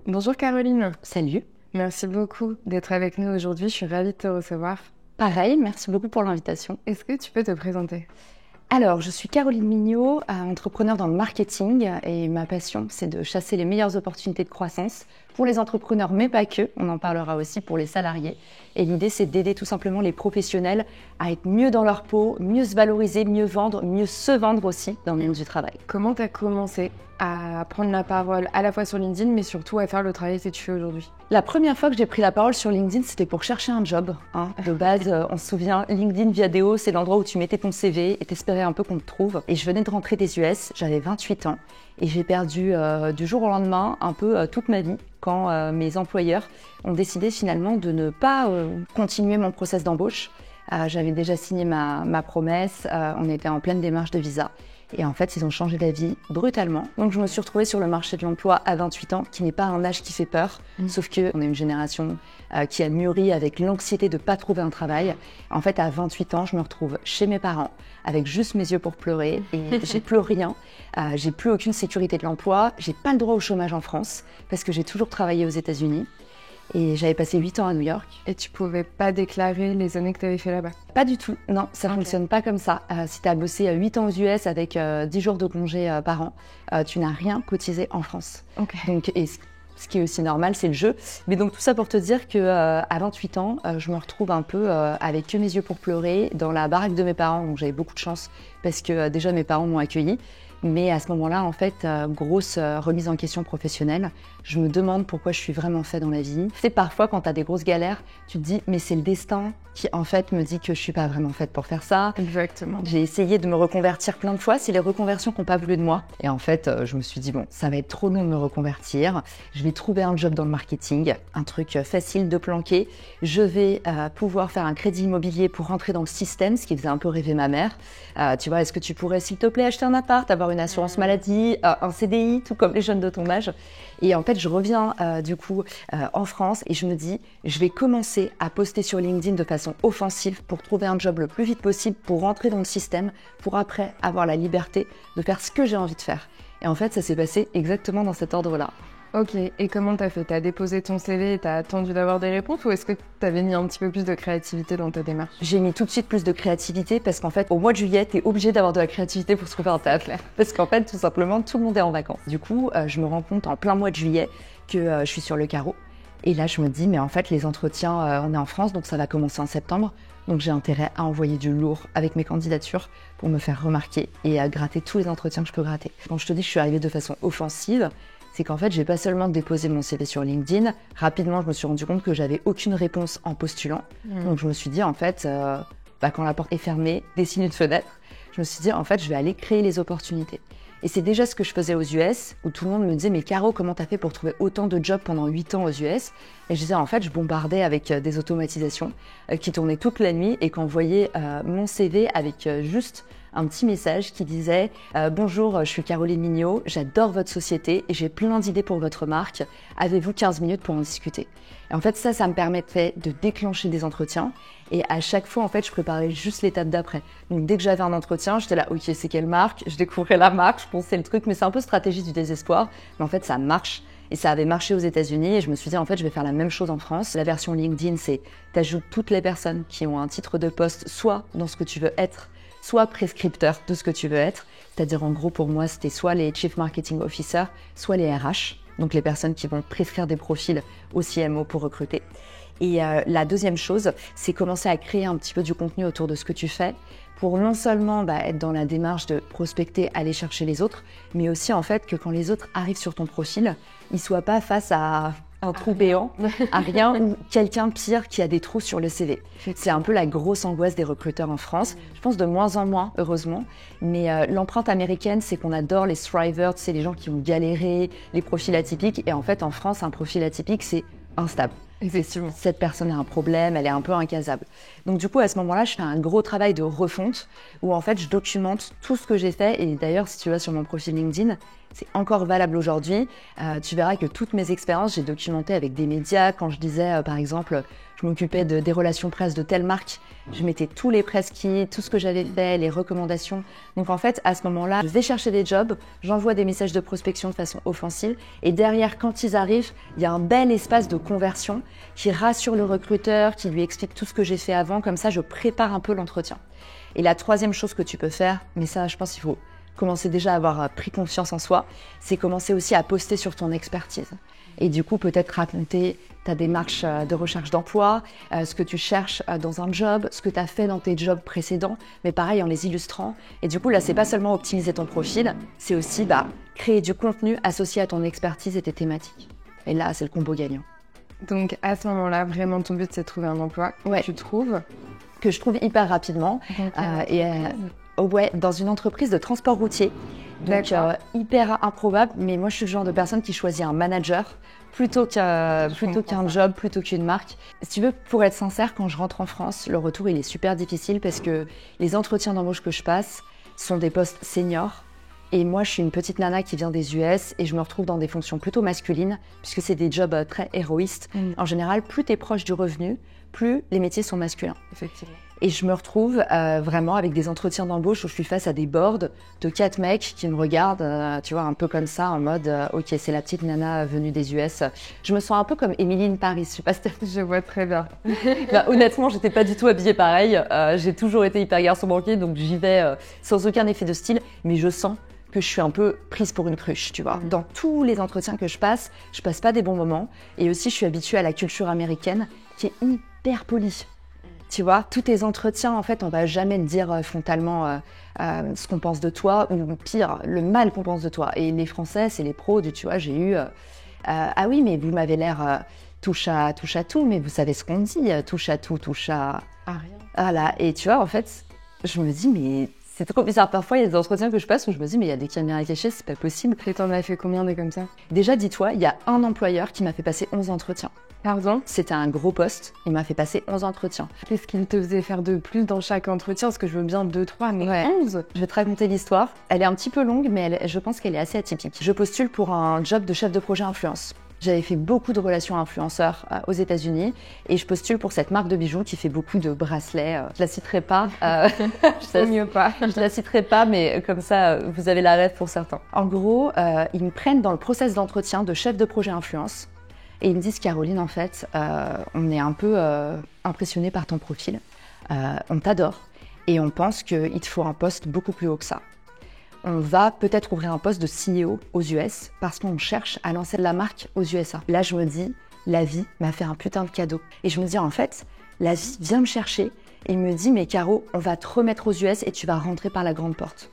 Bonjour Caroline, Salut. merci beaucoup d'être avec nous aujourd'hui, je suis ravie de te recevoir. Pareil, merci beaucoup pour l'invitation. Est-ce que tu peux te présenter? Alors, je suis Caroline Mignot, entrepreneur dans le marketing et ma passion, c'est de chasser les meilleures opportunités de croissance pour les entrepreneurs, mais pas que. On en parlera aussi pour les salariés. Et l'idée, c'est d'aider tout simplement les professionnels à être mieux dans leur peau, mieux se valoriser, mieux vendre, mieux se vendre aussi dans le monde du travail. Comment tu as commencé à prendre la parole à la fois sur LinkedIn, mais surtout à faire le travail que tu fais aujourd'hui? La première fois que j'ai pris la parole sur LinkedIn, c'était pour chercher un job. De base, on se souvient, LinkedIn Viadeo, c'est l'endroit où tu mettais ton CV et t'espérais un peu qu'on te trouve. Et je venais de rentrer des US, j'avais 28 ans et j'ai perdu du jour au lendemain un peu toute ma vie quand mes employeurs ont décidé finalement de ne pas continuer mon process d'embauche. J'avais déjà signé ma promesse, on était en pleine démarche de visa. Et en fait, ils ont changé d'avis brutalement. Donc, je me suis retrouvée sur le marché de l'emploi à 28 ans, qui n'est pas un âge qui fait peur, sauf qu'on est une génération qui a mûri avec l'anxiété de ne pas trouver un travail. En fait, à 28 ans, je me retrouve chez mes parents, avec juste mes yeux pour pleurer, et j'ai plus rien. J'ai plus aucune sécurité de l'emploi, j'ai pas le droit au chômage en France, parce que j'ai toujours travaillé aux États-Unis. Et j'avais passé 8 ans à New York. Et tu pouvais pas déclarer les années que tu avais fait là-bas? Pas du tout, non, ça fonctionne pas comme ça. Si tu as bossé 8 ans aux US avec 10 jours de congé par an, tu n'as rien cotisé en France. Donc, ce qui est aussi normal, c'est le jeu. Mais donc tout ça pour te dire qu'à 28 ans, je me retrouve un peu avec que mes yeux pour pleurer dans la baraque de mes parents. Donc j'avais beaucoup de chance parce que déjà mes parents m'ont accueillie. Mais à ce moment-là, en fait, grosse remise en question professionnelle. Je me demande pourquoi je suis vraiment fait dans la vie. C'est parfois quand tu as des grosses galères, tu te dis mais c'est le destin qui en fait me dit que je suis pas vraiment faite pour faire ça. Exactement. J'ai essayé de me reconvertir plein de fois, c'est les reconversions qui n'ont pas voulu de moi. Et en fait, je me suis dit bon, ça va être trop long de me reconvertir. Je vais trouver un job dans le marketing, un truc facile de planquer. Je vais pouvoir faire un crédit immobilier pour rentrer dans le système, ce qui faisait un peu rêver ma mère. Tu vois, est-ce que tu pourrais s'il te plaît acheter un appart, avoir une assurance maladie, un CDI, tout comme les jeunes de ton âge. Et en fait, je reviens en France et je me dis, je vais commencer à poster sur LinkedIn de façon offensive pour trouver un job le plus vite possible, pour rentrer dans le système, pour après avoir la liberté de faire ce que j'ai envie de faire. Et en fait, ça s'est passé exactement dans cet ordre-là. Ok, et comment t'as fait? T'as déposé ton CV et t'as attendu d'avoir des réponses ou est-ce que t'avais mis un petit peu plus de créativité dans ta démarche? J'ai mis tout de suite plus de créativité parce qu'en fait, au mois de juillet, t'es obligé d'avoir de la créativité pour trouver un taf. Parce qu'en fait, tout simplement, tout le monde est en vacances. Du coup, je me rends compte en plein mois de juillet que je suis sur le carreau. Et là, je me dis, mais en fait, les entretiens, on est en France, donc ça va commencer en septembre. Donc j'ai intérêt à envoyer du lourd avec mes candidatures pour me faire remarquer et à gratter tous les entretiens que je peux gratter. Quand je te dis que je suis arrivée de façon offensive, c'est qu'en fait, j'ai pas seulement déposé mon CV sur LinkedIn. Rapidement, je me suis rendu compte que j'avais aucune réponse en postulant. Donc je me suis dit, en fait, quand la porte est fermée, dessine une fenêtre. Je me suis dit, en fait, je vais aller créer les opportunités. Et c'est déjà ce que je faisais aux US, où tout le monde me disait « Mais Caro, comment t'as fait pour trouver autant de jobs pendant 8 ans aux US ?» Et je disais, en fait, je bombardais avec des automatisations qui tournaient toute la nuit et qui envoyaient mon CV avec juste un petit message qui disait Bonjour, je suis Caroline Mignot, j'adore votre société et j'ai plein d'idées pour votre marque. Avez-vous 15 minutes pour en discuter ?» Et en fait, ça me permettait de déclencher des entretiens. Et à chaque fois, en fait, je préparais juste l'étape d'après. Donc, dès que j'avais un entretien, j'étais là, ok, c'est quelle marque? Je découvrais la marque, je pensais le truc, mais c'est un peu stratégie du désespoir. Mais en fait, ça marche. Et ça avait marché aux États-Unis. Et je me suis dit, en fait, je vais faire la même chose en France. La version LinkedIn, c'est t'ajoutes toutes les personnes qui ont un titre de poste, soit dans ce que tu veux être, soit prescripteur de ce que tu veux être. C'est-à-dire, en gros, pour moi, c'était soit les Chief Marketing Officer, soit les RH. Donc, les personnes qui vont prescrire des profils au CMO pour recruter. Et la deuxième chose, c'est commencer à créer un petit peu du contenu autour de ce que tu fais pour non seulement être dans la démarche de prospecter, aller chercher les autres, mais aussi en fait que quand les autres arrivent sur ton profil, ils ne soient pas face à un trou béant, à rien, ou quelqu'un pire qui a des trous sur le CV. C'est un peu la grosse angoisse des recruteurs en France. Je pense de moins en moins, heureusement. Mais l'empreinte américaine, c'est qu'on adore les thrivers, c'est les gens qui ont galéré, les profils atypiques. Et en fait, en France, un profil atypique, c'est instable. Effectivement. Cette personne a un problème, elle est un peu incasable. Donc du coup, à ce moment-là, je fais un gros travail de refonte où en fait, je documente tout ce que j'ai fait. Et d'ailleurs, si tu vas sur mon profil LinkedIn, c'est encore valable aujourd'hui. Tu verras que toutes mes expériences, j'ai documenté avec des médias. Quand je disais, par exemple, je m'occupais des relations presse de telle marque, je mettais tous les press kits, tout ce que j'avais fait, les recommandations. Donc en fait, à ce moment-là, je vais chercher des jobs, j'envoie des messages de prospection de façon offensive. Et derrière, quand ils arrivent, il y a un bel espace de conversion qui rassure le recruteur, qui lui explique tout ce que j'ai fait avant. Comme ça, je prépare un peu l'entretien. Et la troisième chose que tu peux faire, mais ça, je pense qu'il faut commencer déjà à avoir pris confiance en soi, c'est commencer aussi à poster sur ton expertise. Et du coup, peut-être raconter ta démarche de recherche d'emploi, ce que tu cherches dans un job, ce que tu as fait dans tes jobs précédents, mais pareil en les illustrant. Et du coup, là, c'est pas seulement optimiser ton profil, c'est aussi créer du contenu associé à ton expertise et tes thématiques. Et là, c'est le combo gagnant. Donc, à ce moment-là, vraiment, ton but, c'est de trouver un emploi que tu trouves. Que je trouve hyper rapidement. Dans une entreprise de transport routier. Donc, hyper improbable. Mais moi, je suis le genre de personne qui choisit un manager plutôt qu'un job, plutôt qu'une marque. Si tu veux, pour être sincère, quand je rentre en France, le retour, il est super difficile parce que les entretiens d'embauche que je passe sont des postes seniors. Et moi, je suis une petite nana qui vient des US et je me retrouve dans des fonctions plutôt masculines puisque c'est des jobs très héroïstes. En général, plus tu es proche du revenu, plus les métiers sont masculins. Effectivement. Et je me retrouve vraiment avec des entretiens d'embauche où je suis face à des boards de 4 mecs qui me regardent, tu vois, un peu comme ça, en mode ok, c'est la petite nana venue des US. Je me sens un peu comme Emily in Paris, je sais pas si je vois très bien. Honnêtement, j'étais pas du tout habillée pareil. J'ai toujours été hyper garçon manqué, donc j'y vais sans aucun effet de style, mais je sens que je suis un peu prise pour une cruche, tu vois. Dans tous les entretiens que je passe pas des bons moments. Et aussi, je suis habituée à la culture américaine qui est hyper polie. Tu vois, tous tes entretiens, en fait, on va jamais te dire frontalement ce qu'on pense de toi, ou pire, le mal qu'on pense de toi. Et les Français, c'est les pros, tu vois, j'ai eu ah oui, mais vous m'avez l'air touche à tout, mais vous savez ce qu'on dit, touche à tout, touche à rien. Voilà, et tu vois, en fait, je me dis, mais c'est trop bizarre. Parfois, il y a des entretiens que je passe où je me dis, mais il y a des caméras cachées, c'est pas possible. Et t'en as fait combien des comme ça? Déjà, dis-toi, il y a un employeur qui m'a fait passer 11 entretiens. Pardon? C'était un gros poste, il m'a fait passer 11 entretiens. Qu'est-ce qu'il te faisait faire de plus dans chaque entretien? Parce que je veux bien 2, 3, mais 11? Je vais te raconter l'histoire. Elle est un petit peu longue, mais je pense qu'elle est assez atypique. Je postule pour un job de chef de projet influence. J'avais fait beaucoup de relations influenceurs aux États-Unis et je postule pour cette marque de bijoux qui fait beaucoup de bracelets. Je la citerai pas. Mieux pas. Je la citerai pas, mais comme ça, vous avez la rêve pour certains. En gros, ils me prennent dans le process d'entretien de chef de projet influence. Et ils me disent, Caroline, en fait, on est un peu impressionné par ton profil. On t'adore et on pense qu'il te faut un poste beaucoup plus haut que ça. On va peut-être ouvrir un poste de CEO aux US parce qu'on cherche à lancer la marque aux USA. Là, je me dis, la vie m'a fait un putain de cadeau. Et je me dis, en fait, la vie vient me chercher et me dit, mais Caro, on va te remettre aux US et tu vas rentrer par la grande porte.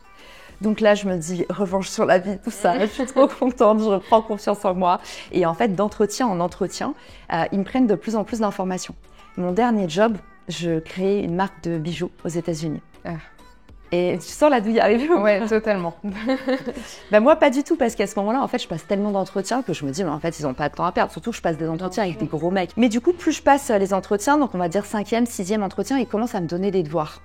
Donc là, je me dis, revanche sur la vie, tout ça. Je suis trop contente, je reprends confiance en moi. Et en fait, d'entretien en entretien, ils me prennent de plus en plus d'informations. Mon dernier job, je créais une marque de bijoux aux États-Unis. Et tu sens la douille arriver? Ouais, totalement. Moi, pas du tout, parce qu'à ce moment-là, en fait, je passe tellement d'entretiens que je me dis, mais en fait, ils n'ont pas de temps à perdre. Surtout que je passe des entretiens avec des gros mecs. Mais du coup, plus je passe les entretiens, donc on va dire 5e, 6e entretien, ils commencent à me donner des devoirs.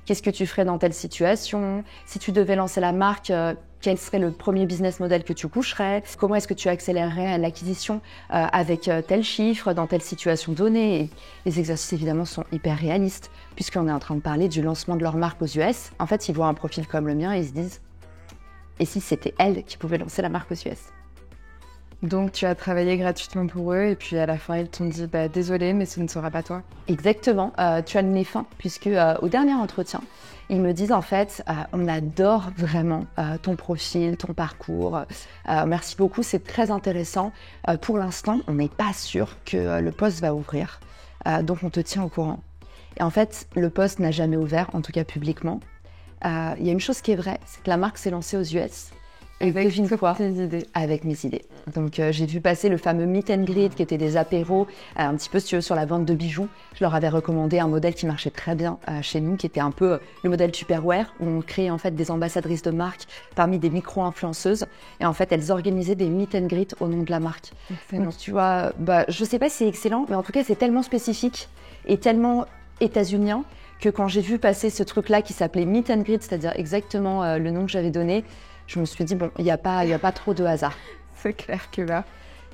Qu'est-ce que tu ferais dans telle situation? Si tu devais lancer la marque, quel serait le premier business model que tu coucherais? Comment est-ce que tu accélérerais l'acquisition avec tel chiffre, dans telle situation donnée? Et les exercices, évidemment, sont hyper réalistes, puisqu'on est en train de parler du lancement de leur marque aux US. En fait, ils voient un profil comme le mien et ils se disent « Et si c'était elle qui pouvait lancer la marque aux US ?» Donc, tu as travaillé gratuitement pour eux et puis à la fin, ils t'ont dit « Désolé, mais ce ne sera pas toi. » Exactement. Tu as le nez fin, puisque au dernier entretien, ils me disent en fait, on adore vraiment ton profil, ton parcours. Merci beaucoup, c'est très intéressant. Pour l'instant, on n'est pas sûr que le poste va ouvrir. Donc, on te tient au courant. Et en fait, le poste n'a jamais ouvert, en tout cas publiquement. Il y a une chose qui est vraie, c'est que la marque s'est lancée aux US. Et devine quoi? Tes idées. Avec mes idées. Donc j'ai vu passer le fameux meet and greet qui était des apéros, un petit peu si tu veux, sur la vente de bijoux. Je leur avais recommandé un modèle qui marchait très bien chez nous, qui était un peu le modèle Tupperware, où on crée en fait des ambassadrices de marque parmi des micro-influenceuses. Et en fait, elles organisaient des meet and greet au nom de la marque. Excellent. Donc tu vois, je sais pas si c'est excellent, mais en tout cas c'est tellement spécifique et tellement états-unien que quand j'ai vu passer ce truc-là qui s'appelait meet and greet, c'est-à-dire exactement le nom que j'avais donné, je me suis dit, bon, il n'y a pas trop de hasard. C'est clair que là.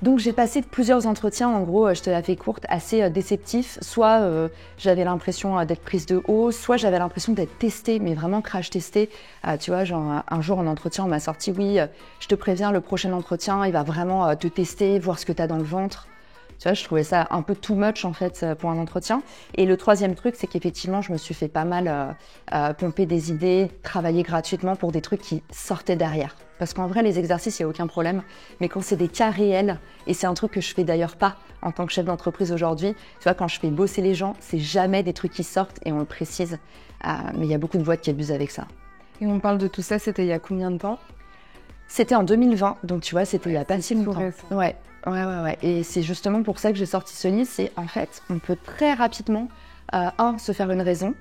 Donc j'ai passé plusieurs entretiens, en gros, je te la fais courte, assez déceptifs. Soit j'avais l'impression d'être prise de haut, soit j'avais l'impression d'être testée, mais vraiment crash testée. Tu vois, genre un jour en entretien, on m'a sorti, oui, je te préviens, le prochain entretien, il va vraiment te tester, voir ce que tu as dans le ventre. Tu vois, je trouvais ça un peu too much en fait pour un entretien. Et le troisième truc, c'est qu'effectivement, je me suis fait pas mal pomper des idées, travailler gratuitement pour des trucs qui sortaient derrière. Parce qu'en vrai, les exercices, il n'y a aucun problème. Mais quand c'est des cas réels, et c'est un truc que je fais d'ailleurs pas en tant que chef d'entreprise aujourd'hui, tu vois, quand je fais bosser les gens, c'est jamais des trucs qui sortent et on le précise. Mais il y a beaucoup de boîtes qui abusent avec ça. Et on parle de tout ça, c'était il y a combien de temps? C'était en 2020, donc tu vois, c'était il y a pas si longtemps. récent. Ouais. Et c'est justement pour ça que j'ai sorti ce livre. C'est en fait, on peut très rapidement, se faire une raison,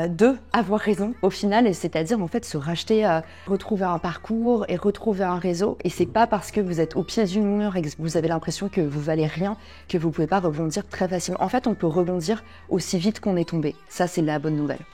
deux, avoir raison au final, et c'est-à-dire en fait se racheter, retrouver un parcours et retrouver un réseau. Et c'est pas parce que vous êtes au pied du mur et que vous avez l'impression que vous valez rien que vous pouvez pas rebondir très facilement. En fait, on peut rebondir aussi vite qu'on est tombé. Ça, c'est la bonne nouvelle.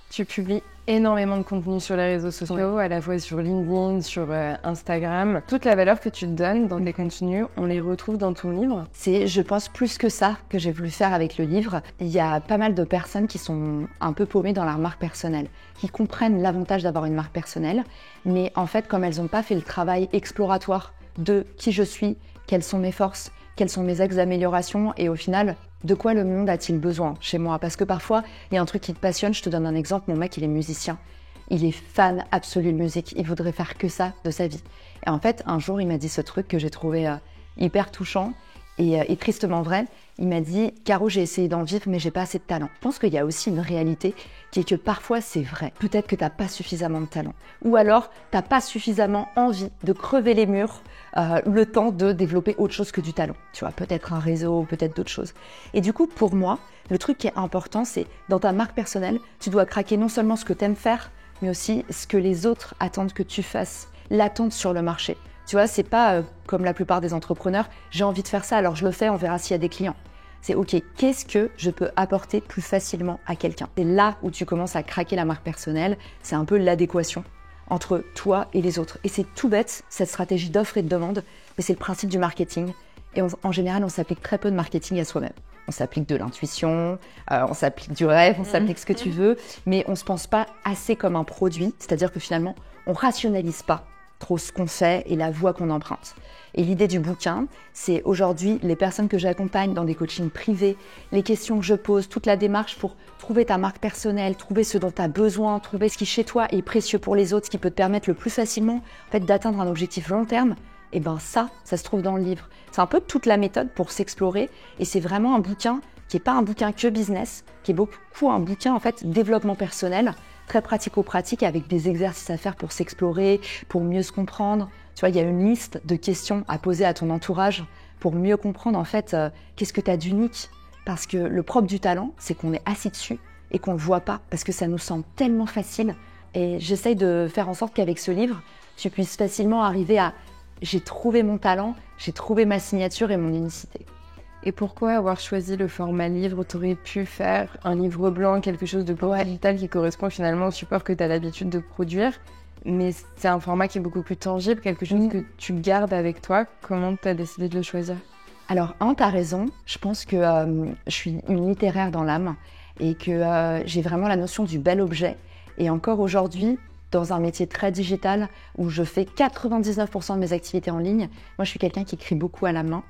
Tu publies énormément de contenu sur les réseaux sociaux, à la fois sur LinkedIn, sur Instagram. Toute la valeur que tu te donnes dans tes contenus, on les retrouve dans ton livre. C'est, je pense, plus que ça que j'ai voulu faire avec le livre. Il y a pas mal de personnes qui sont un peu paumées dans leur marque personnelle, qui comprennent l'avantage d'avoir une marque personnelle, mais en fait, comme elles n'ont pas fait le travail exploratoire de qui je suis, quelles sont mes forces, quels sont mes axes d'amélioration et au final, de quoi le monde a-t-il besoin chez moi? Parce que parfois, il y a un truc qui te passionne. Je te donne un exemple. Mon mec, il est musicien. Il est fan absolu de musique. Il voudrait faire que ça de sa vie. Et en fait, un jour, il m'a dit ce truc que j'ai trouvé hyper touchant et tristement vrai. Il m'a dit, Caro, j'ai essayé d'en vivre, mais j'ai pas assez de talent. Je pense qu'il y a aussi une réalité qui est que parfois c'est vrai. Peut-être que t'as pas suffisamment de talent. Ou alors, t'as pas suffisamment envie de crever les murs le temps de développer autre chose que du talent. Tu vois, peut-être un réseau, peut-être d'autres choses. Et du coup, pour moi, le truc qui est important, c'est dans ta marque personnelle, tu dois craquer non seulement ce que t'aimes faire, mais aussi ce que les autres attendent que tu fasses, l'attente sur le marché. Tu vois, c'est pas comme la plupart des entrepreneurs, j'ai envie de faire ça, alors je le fais, on verra s'il y a des clients. C'est OK, qu'est-ce que je peux apporter plus facilement à quelqu'un? C'est là où tu commences à craquer la marque personnelle, c'est un peu l'adéquation entre toi et les autres. Et c'est tout bête, cette stratégie d'offre et de demande, mais c'est le principe du marketing. Et en général, on s'applique très peu de marketing à soi-même. On s'applique de l'intuition, on s'applique du rêve, on s'applique ce que tu veux, mais on ne se pense pas assez comme un produit, c'est-à-dire que finalement, on rationalise pas trop ce qu'on fait et la voie qu'on emprunte. Et l'idée du bouquin, c'est aujourd'hui les personnes que j'accompagne dans des coachings privés, les questions que je pose, toute la démarche pour trouver ta marque personnelle, trouver ce dont tu as besoin, trouver ce qui chez toi est précieux pour les autres, ce qui peut te permettre le plus facilement en fait, d'atteindre un objectif long terme. Et ben ça se trouve dans le livre. C'est un peu toute la méthode pour s'explorer et c'est vraiment un bouquin qui n'est pas un bouquin que business, qui est beaucoup un bouquin en fait développement personnel, très pratico-pratique avec des exercices à faire pour s'explorer, pour mieux se comprendre. Tu vois, il y a une liste de questions à poser à ton entourage pour mieux comprendre en fait qu'est-ce que tu as d'unique. Parce que le propre du talent, c'est qu'on est assis dessus et qu'on ne le voit pas parce que ça nous semble tellement facile. Et j'essaye de faire en sorte qu'avec ce livre, tu puisses facilement arriver à j'ai trouvé mon talent, j'ai trouvé ma signature et mon unicité. Et pourquoi avoir choisi le format livre? Tu aurais pu faire un livre blanc, quelque chose de plus digital qui correspond finalement au support que tu as l'habitude de produire. Mais c'est un format qui est beaucoup plus tangible, quelque chose que tu gardes avec toi. Comment tu as décidé de le choisir? Alors, tu as raison. Je pense que je suis une littéraire dans l'âme et que j'ai vraiment la notion du bel objet. Et encore aujourd'hui, dans un métier très digital où je fais 99% de mes activités en ligne, moi je suis quelqu'un qui écrit beaucoup à la main.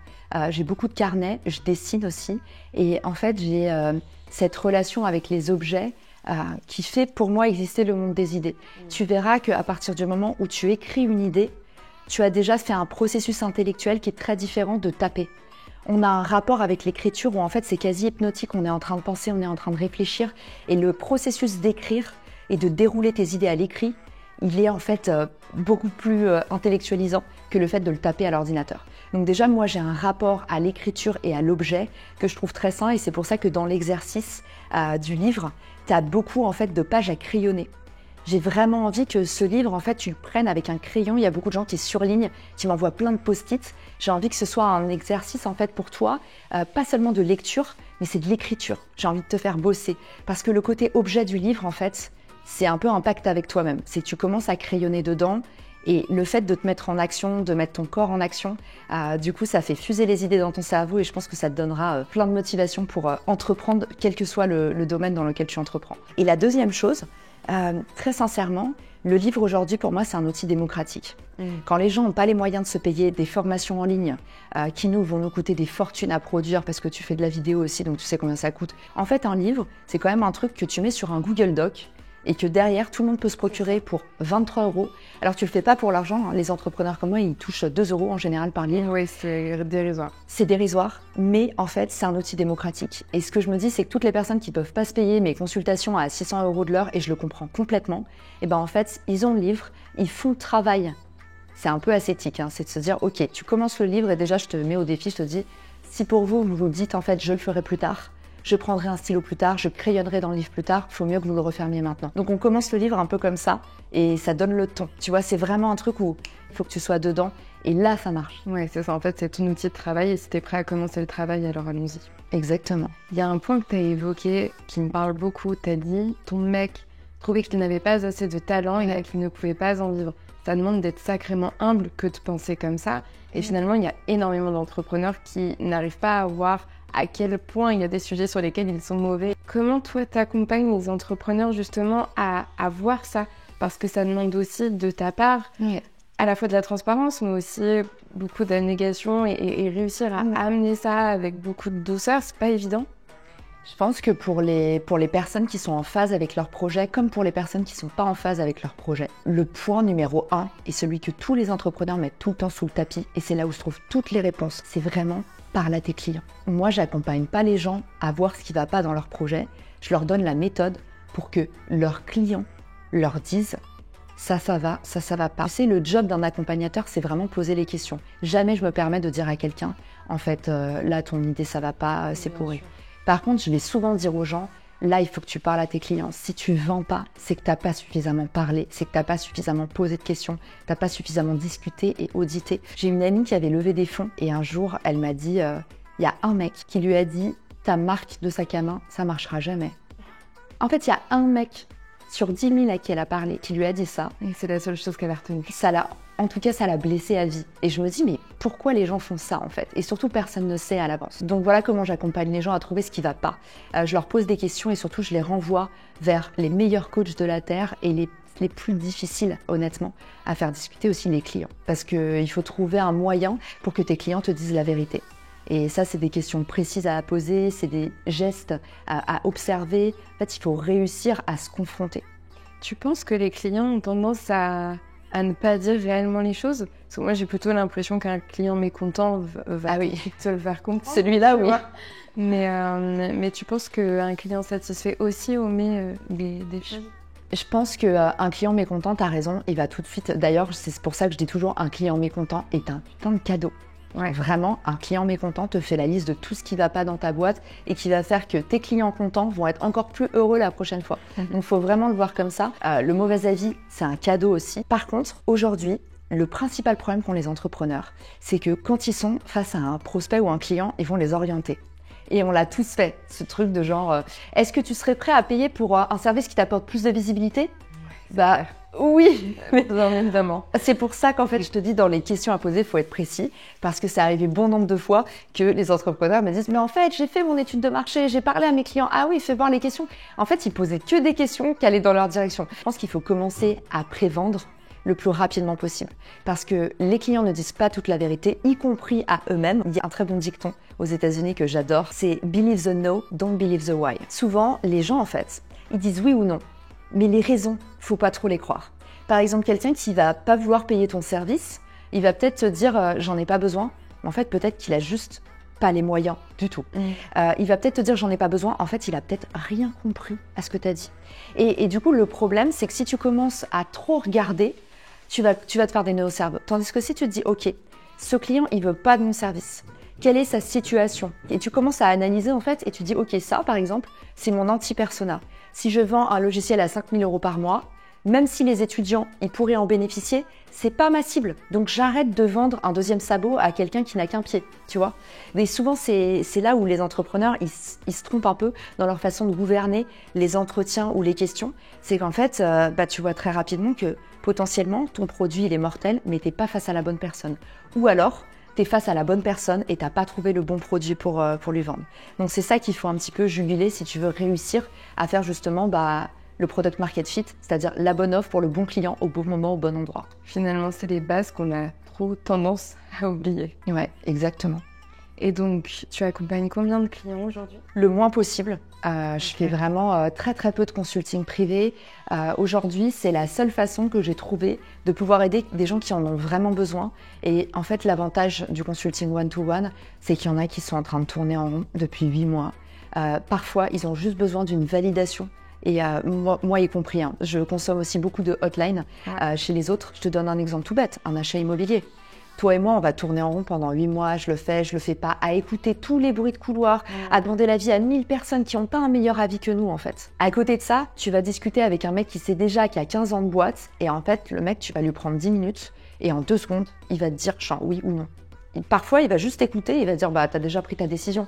J'ai beaucoup de carnets, je dessine aussi. Et en fait, j'ai cette relation avec les objets qui fait pour moi exister le monde des idées. Tu verras qu'à partir du moment où tu écris une idée, tu as déjà fait un processus intellectuel qui est très différent de taper. On a un rapport avec l'écriture où en fait c'est quasi hypnotique, on est en train de penser, on est en train de réfléchir. Et le processus d'écrire et de dérouler tes idées à l'écrit, il est en fait beaucoup plus intellectualisant que le fait de le taper à l'ordinateur. Donc déjà, moi, j'ai un rapport à l'écriture et à l'objet que je trouve très sain, et c'est pour ça que dans l'exercice du livre, tu as beaucoup en fait de pages à crayonner. J'ai vraiment envie que ce livre, en fait, tu le prennes avec un crayon. Il y a beaucoup de gens qui surlignent, qui m'envoient plein de post-it. J'ai envie que ce soit un exercice, en fait, pour toi, pas seulement de lecture, mais c'est de l'écriture. J'ai envie de te faire bosser. Parce que le côté objet du livre, en fait, c'est un peu un pacte avec toi-même. C'est que tu commences à crayonner dedans. Et le fait de te mettre en action, de mettre ton corps en action, du coup, ça fait fuser les idées dans ton cerveau, et je pense que ça te donnera plein de motivation pour entreprendre, quel que soit le domaine dans lequel tu entreprends. Et la deuxième chose, très sincèrement, le livre aujourd'hui, pour moi, c'est un outil démocratique. Quand les gens n'ont pas les moyens de se payer des formations en ligne qui vont nous coûter des fortunes à produire, parce que tu fais de la vidéo aussi, donc tu sais combien ça coûte. En fait, un livre, c'est quand même un truc que tu mets sur un Google Doc et que derrière, tout le monde peut se procurer pour 23 €. Alors, tu le fais pas pour l'argent, hein. Les entrepreneurs comme moi, ils touchent 2 € en général par livre. Oui, c'est dérisoire. C'est dérisoire, mais en fait, c'est un outil démocratique. Et ce que je me dis, c'est que toutes les personnes qui peuvent pas se payer mes consultations à 600 € de l'heure, et je le comprends complètement, et ben en fait, ils ont le livre, ils font le travail. C'est un peu ascétique, hein, c'est de se dire, ok, tu commences le livre et déjà, je te mets au défi, je te dis, si pour vous, vous vous dites, en fait, je le ferai plus tard, je prendrai un stylo plus tard, je crayonnerai dans le livre plus tard, il faut mieux que vous le refermiez maintenant. Donc on commence le livre un peu comme ça, et ça donne le ton. Tu vois, c'est vraiment un truc où il faut que tu sois dedans, et là, ça marche. Ouais, c'est ça, en fait, c'est ton outil de travail, et si t'es prêt à commencer le travail, alors allons-y. Exactement. Il y a un point que tu as évoqué qui me parle beaucoup. Tu as dit, ton mec trouvait qu'il n'avait pas assez de talent et qu'il ne pouvait pas en vivre. Ça demande d'être sacrément humble que de penser comme ça. Et finalement, il y a énormément d'entrepreneurs qui n'arrivent pas à voir à quel point il y a des sujets sur lesquels ils sont mauvais. Comment toi, t'accompagnes les entrepreneurs justement à voir ça? Parce que ça demande aussi de ta part à la fois de la transparence, mais aussi beaucoup d'abnégation et réussir à amener ça avec beaucoup de douceur, c'est pas évident. Je pense que pour les personnes qui sont en phase avec leur projet, comme pour les personnes qui ne sont pas en phase avec leur projet, le point numéro 1 est celui que tous les entrepreneurs mettent tout le temps sous le tapis, et c'est là où se trouvent toutes les réponses. C'est vraiment parle à tes clients. Moi, j'accompagne pas les gens à voir ce qui ne va pas dans leur projet. Je leur donne la méthode pour que leurs clients leur disent ça va, ça va pas. Tu sais, le job d'un accompagnateur, c'est vraiment poser les questions. Jamais je me permets de dire à quelqu'un, en fait, là, ton idée, ça va pas, c'est pourri. Par contre, je vais souvent dire aux gens, là, il faut que tu parles à tes clients. Si tu vends pas, c'est que tu n'as pas suffisamment parlé, c'est que tu n'as pas suffisamment posé de questions, tu n'as pas suffisamment discuté et audité. J'ai une amie qui avait levé des fonds, et un jour, elle m'a dit, il y a un mec qui lui a dit, ta marque de sac à main, ça marchera jamais. En fait, il y a un mec sur 10 000 à qui elle a parlé qui lui a dit ça. Et c'est la seule chose qu'elle a retenue. En tout cas, ça l'a blessée à vie. Et je me dis, mais pourquoi les gens font ça en fait? Et surtout, personne ne sait à l'avance. Donc voilà comment j'accompagne les gens à trouver ce qui ne va pas. Je leur pose des questions, et surtout, je les renvoie vers les meilleurs coachs de la Terre et les plus difficiles, honnêtement, à faire discuter aussi les clients. Parce qu'il faut trouver un moyen pour que tes clients te disent la vérité. Et ça, c'est des questions précises à poser, c'est des gestes à observer. En fait, il faut réussir à se confronter. Tu penses que les clients ont tendance à ne pas dire réellement les choses? Parce que moi, j'ai plutôt l'impression qu'un client mécontent va te le faire comprendre. Celui-là, oui. Mais tu penses qu'un client satisfait aussi omet des choses? Je pense qu'un client mécontent, t'as raison, il va tout de suite... D'ailleurs, c'est pour ça que je dis toujours, un client mécontent est un putain de cadeau. Ouais. Vraiment, un client mécontent te fait la liste de tout ce qui ne va pas dans ta boîte et qui va faire que tes clients contents vont être encore plus heureux la prochaine fois. Donc, il faut vraiment le voir comme ça. Le mauvais avis, c'est un cadeau aussi. Par contre, aujourd'hui, le principal problème qu'ont les entrepreneurs, c'est que quand ils sont face à un prospect ou un client, ils vont les orienter. Et on l'a tous fait, ce truc de genre, est-ce que tu serais prêt à payer pour un service qui t'apporte plus de visibilité? Bah oui, mais évidemment. C'est pour ça qu'en fait, je te dis, dans les questions à poser, il faut être précis, parce que c'est arrivé bon nombre de fois que les entrepreneurs me disent, mais en fait, j'ai fait mon étude de marché, j'ai parlé à mes clients, ah oui, fais voir les questions. En fait, ils posaient que des questions qui allaient dans leur direction. Je pense qu'il faut commencer à prévendre le plus rapidement possible, parce que les clients ne disent pas toute la vérité, y compris à eux-mêmes. Il y a un très bon dicton aux États-Unis que j'adore, c'est believe the no, don't believe the why. Souvent, les gens, en fait, ils disent oui ou non, mais les raisons, faut pas trop les croire. Par exemple, quelqu'un qui va pas vouloir payer ton service, il va peut-être te dire j'en ai pas besoin, mais en fait, peut-être qu'il a juste pas les moyens du tout. Il va peut-être te dire j'en ai pas besoin. En fait, il a peut-être rien compris à ce que tu as dit. Et du coup, le problème, c'est que si tu commences à trop regarder, tu vas te faire des nœuds au cerveau. Tandis que si tu te dis ok, ce client, il veut pas de mon service. Quelle est sa situation? Et tu commences à analyser en fait et tu dis ok, ça par exemple, c'est mon anti-persona. Si je vends un logiciel à 5 000 € par mois, même si les étudiants ils pourraient en bénéficier, c'est pas ma cible. Donc j'arrête de vendre un deuxième sabot à quelqu'un qui n'a qu'un pied, tu vois. Mais souvent c'est là où les entrepreneurs ils se trompent un peu dans leur façon de gouverner les entretiens ou les questions. C'est qu'en fait, tu vois très rapidement que potentiellement ton produit il est mortel, mais t'es pas face à la bonne personne. Ou alors tu es face à la bonne personne et tu n'as pas trouvé le bon produit pour lui vendre. Donc c'est ça qu'il faut un petit peu juguler si tu veux réussir à faire justement le product market fit, c'est-à-dire la bonne offre pour le bon client au bon moment, au bon endroit. Finalement, c'est les bases qu'on a trop tendance à oublier. Ouais, exactement. Et donc, tu accompagnes combien de clients aujourd'hui? Le moins possible. Je fais vraiment très très peu de consulting privé. Aujourd'hui, c'est la seule façon que j'ai trouvé de pouvoir aider des gens qui en ont vraiment besoin. Et en fait, l'avantage du consulting one-to-one, c'est qu'il y en a qui sont en train de tourner en rond depuis 8 mois. Parfois, ils ont juste besoin d'une validation. Et moi y compris, hein. Je consomme aussi beaucoup de hotline chez les autres. Je te donne un exemple tout bête, un achat immobilier. Toi et moi, on va tourner en rond pendant 8 mois, je le fais pas, à écouter tous les bruits de couloir, à demander l'avis à 1000 personnes qui n'ont pas un meilleur avis que nous, en fait. À côté de ça, tu vas discuter avec un mec qui sait déjà qu'il a 15 ans de boîte, et en fait, le mec, tu vas lui prendre 10 minutes, et en 2 secondes, il va te dire genre oui ou non. Et parfois, il va juste t'écouter, il va te dire t'as déjà pris ta décision.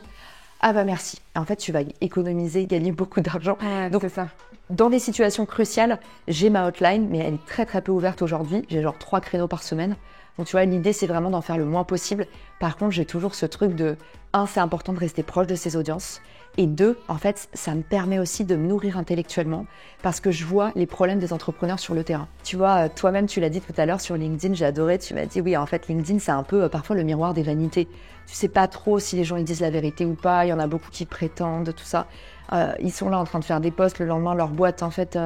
Ah merci. En fait, tu vas économiser, gagner beaucoup d'argent. Donc c'est ça. Dans des situations cruciales, j'ai ma hotline, mais elle est très très peu ouverte aujourd'hui. J'ai genre 3 créneaux par semaine. Donc tu vois, l'idée c'est vraiment d'en faire le moins possible. Par contre, j'ai toujours ce truc de 1, c'est important de rester proche de ses audiences. Et 2, en fait, ça me permet aussi de me nourrir intellectuellement parce que je vois les problèmes des entrepreneurs sur le terrain. Tu vois, toi-même, tu l'as dit tout à l'heure sur LinkedIn, j'ai adoré, tu m'as dit oui, en fait, LinkedIn, c'est un peu parfois le miroir des vanités. Tu sais pas trop si les gens ils disent la vérité ou pas, il y en a beaucoup qui prétendent, tout ça. Ils sont là en train de faire des posts, le lendemain, leur boîte, en fait,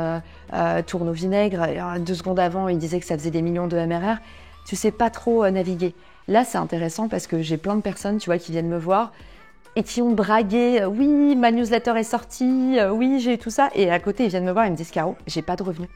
tourne au vinaigre. Et, 2 secondes avant, ils disaient que ça faisait des millions de MRR. Tu sais pas trop naviguer. Là, c'est intéressant parce que j'ai plein de personnes, tu vois, qui viennent me voir et qui ont bragué, oui, ma newsletter est sortie, oui, j'ai eu tout ça. Et à côté, ils viennent me voir et me disent, Caro, j'ai pas de revenus.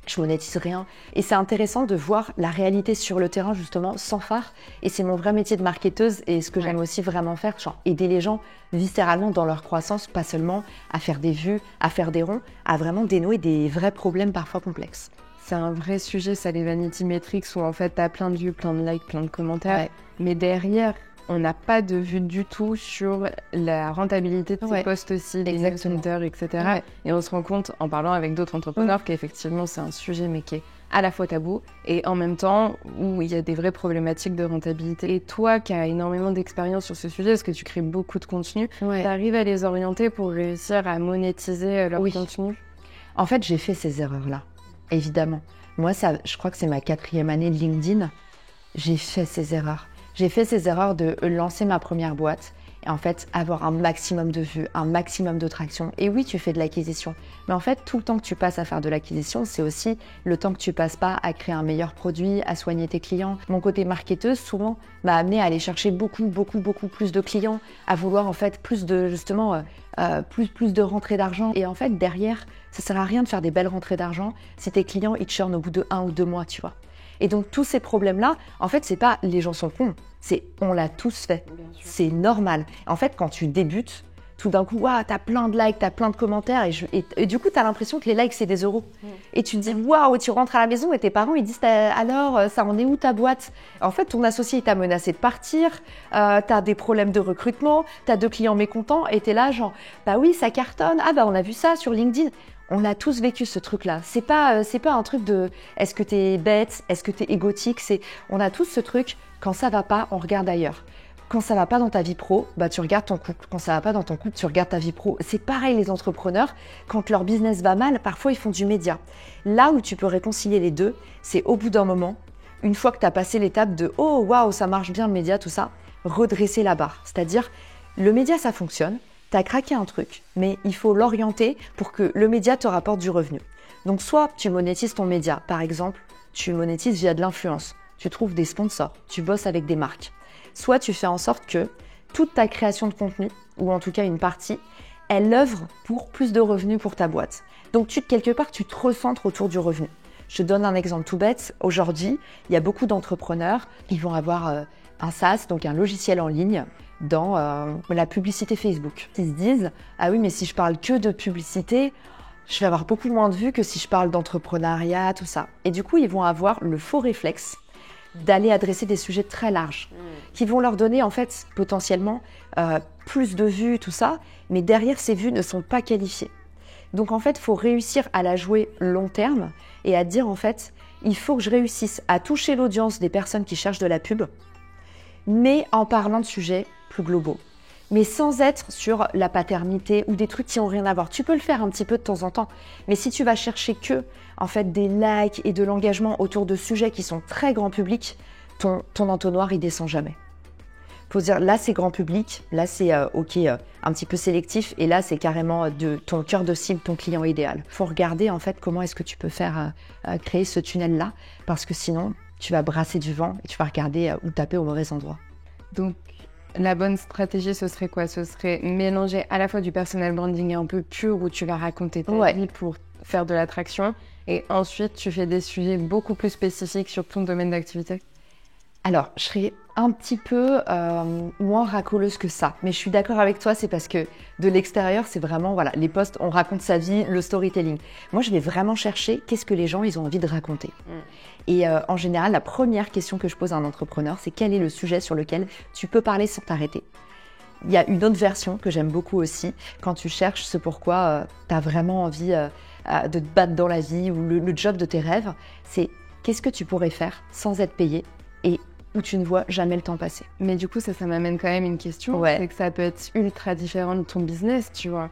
Je monétise rien. Et c'est intéressant de voir la réalité sur le terrain, justement, sans phare. Et c'est mon vrai métier de marketeuse et ce que j'aime aussi vraiment faire, genre aider les gens viscéralement dans leur croissance, pas seulement à faire des vues, à faire des ronds, à vraiment dénouer des vrais problèmes parfois complexes. C'est un vrai sujet, ça, les vanity metrics, où en fait, t'as plein de vues, plein de likes, plein de commentaires. Ouais. Mais derrière, on n'a pas de vue du tout sur la rentabilité de ces posts aussi, des newsletters, etc. Ouais. Et on se rend compte, en parlant avec d'autres entrepreneurs, qu'effectivement, c'est un sujet, mais qui est à la fois tabou et en même temps où il y a des vraies problématiques de rentabilité. Et toi, qui as énormément d'expérience sur ce sujet, parce que tu crées beaucoup de contenu, tu arrives à les orienter pour réussir à monétiser leur contenu? En fait, j'ai fait ces erreurs-là. Évidemment. Moi, je crois que c'est ma 4e année de LinkedIn. J'ai fait ces erreurs. J'ai fait ces erreurs de lancer ma première boîte et en fait avoir un maximum de vues, un maximum de traction. Et oui, tu fais de l'acquisition. Mais en fait, tout le temps que tu passes à faire de l'acquisition, c'est aussi le temps que tu passes pas à créer un meilleur produit, à soigner tes clients. Mon côté marketeuse, souvent, m'a amené à aller chercher beaucoup plus de clients, à vouloir en fait plus de, justement, plus de rentrées d'argent. Et en fait, derrière, ça sert à rien de faire des belles rentrées d'argent si tes clients, ils te churnent au bout de 1 ou 2 mois, tu vois. Et donc, tous ces problèmes-là, en fait, c'est pas les gens sont cons, c'est on l'a tous fait. C'est normal. En fait, quand tu débutes, tout d'un coup, waouh, t'as plein de likes, t'as plein de commentaires, et du coup, t'as l'impression que les likes, c'est des euros. Et tu te dis, waouh, tu rentres à la maison et tes parents, ils disent, alors, ça en est où ta boîte? En fait, ton associé, il t'a menacé de partir, t'as des problèmes de recrutement, t'as 2 clients mécontents, et t'es là, genre, bah oui, ça cartonne, ah bah on a vu ça sur LinkedIn. On a tous vécu ce truc-là. C'est pas un truc de est-ce que t'es bête, est-ce que t'es égotique. On a tous ce truc, quand ça va pas, on regarde ailleurs. Quand ça va pas dans ta vie pro, bah tu regardes ton couple. Quand ça va pas dans ton couple, tu regardes ta vie pro. C'est pareil les entrepreneurs, quand leur business va mal, parfois ils font du média. Là où tu peux réconcilier les deux, c'est au bout d'un moment, une fois que tu as passé l'étape de oh waouh, ça marche bien le média, tout ça, redresser la barre. C'est-à-dire, le média ça fonctionne. Tu as craqué un truc, mais il faut l'orienter pour que le média te rapporte du revenu. Donc soit tu monétises ton média, par exemple, tu monétises via de l'influence, tu trouves des sponsors, tu bosses avec des marques. Soit tu fais en sorte que toute ta création de contenu, ou en tout cas une partie, elle œuvre pour plus de revenus pour ta boîte. Donc quelque part, tu te recentres autour du revenu. Je te donne un exemple tout bête. Aujourd'hui, il y a beaucoup d'entrepreneurs qui vont avoir un SaaS, donc un logiciel en ligne, dans la publicité Facebook. Ils se disent « Ah oui, mais si je parle que de publicité, je vais avoir beaucoup moins de vues que si je parle d'entrepreneuriat, tout ça. » Et du coup, ils vont avoir le faux réflexe d'aller adresser des sujets très larges, qui vont leur donner en fait potentiellement plus de vues, tout ça, mais derrière ces vues ne sont pas qualifiées. Donc en fait, il faut réussir à la jouer long terme et à dire en fait, il faut que je réussisse à toucher l'audience des personnes qui cherchent de la pub, mais en parlant de sujets plus globaux. Mais sans être sur la paternité ou des trucs qui n'ont rien à voir. Tu peux le faire un petit peu de temps en temps, mais si tu vas chercher que en fait, des likes et de l'engagement autour de sujets qui sont très grand public, ton entonnoir, il descend jamais. Faut se dire, là, c'est grand public, là, c'est un petit peu sélectif, et là, c'est carrément de ton cœur de cible, ton client idéal. Faut regarder, en fait, comment est-ce que tu peux faire créer ce tunnel-là, parce que sinon, tu vas brasser du vent et tu vas regarder ou taper au mauvais endroit. Donc, la bonne stratégie, ce serait quoi? Ce serait mélanger à la fois du personal branding un peu pur, où tu vas raconter ta vie pour faire de l'attraction, et ensuite, tu fais des sujets beaucoup plus spécifiques sur ton domaine d'activité? Alors, je serais un petit peu moins racoleuse que ça. Mais je suis d'accord avec toi, c'est parce que de l'extérieur, c'est vraiment, voilà, les posts, on raconte sa vie, le storytelling. Moi, je vais vraiment chercher qu'est-ce que les gens, ils ont envie de raconter. Et en général, la première question que je pose à un entrepreneur, c'est quel est le sujet sur lequel tu peux parler sans t'arrêter. Il y a une autre version que j'aime beaucoup aussi, quand tu cherches ce pourquoi tu as vraiment envie de te battre dans la vie ou le job de tes rêves, c'est qu'est-ce que tu pourrais faire sans être payé et où tu ne vois jamais le temps passer. Mais du coup, ça m'amène quand même une question, c'est que ça peut être ultra différent de ton business, tu vois.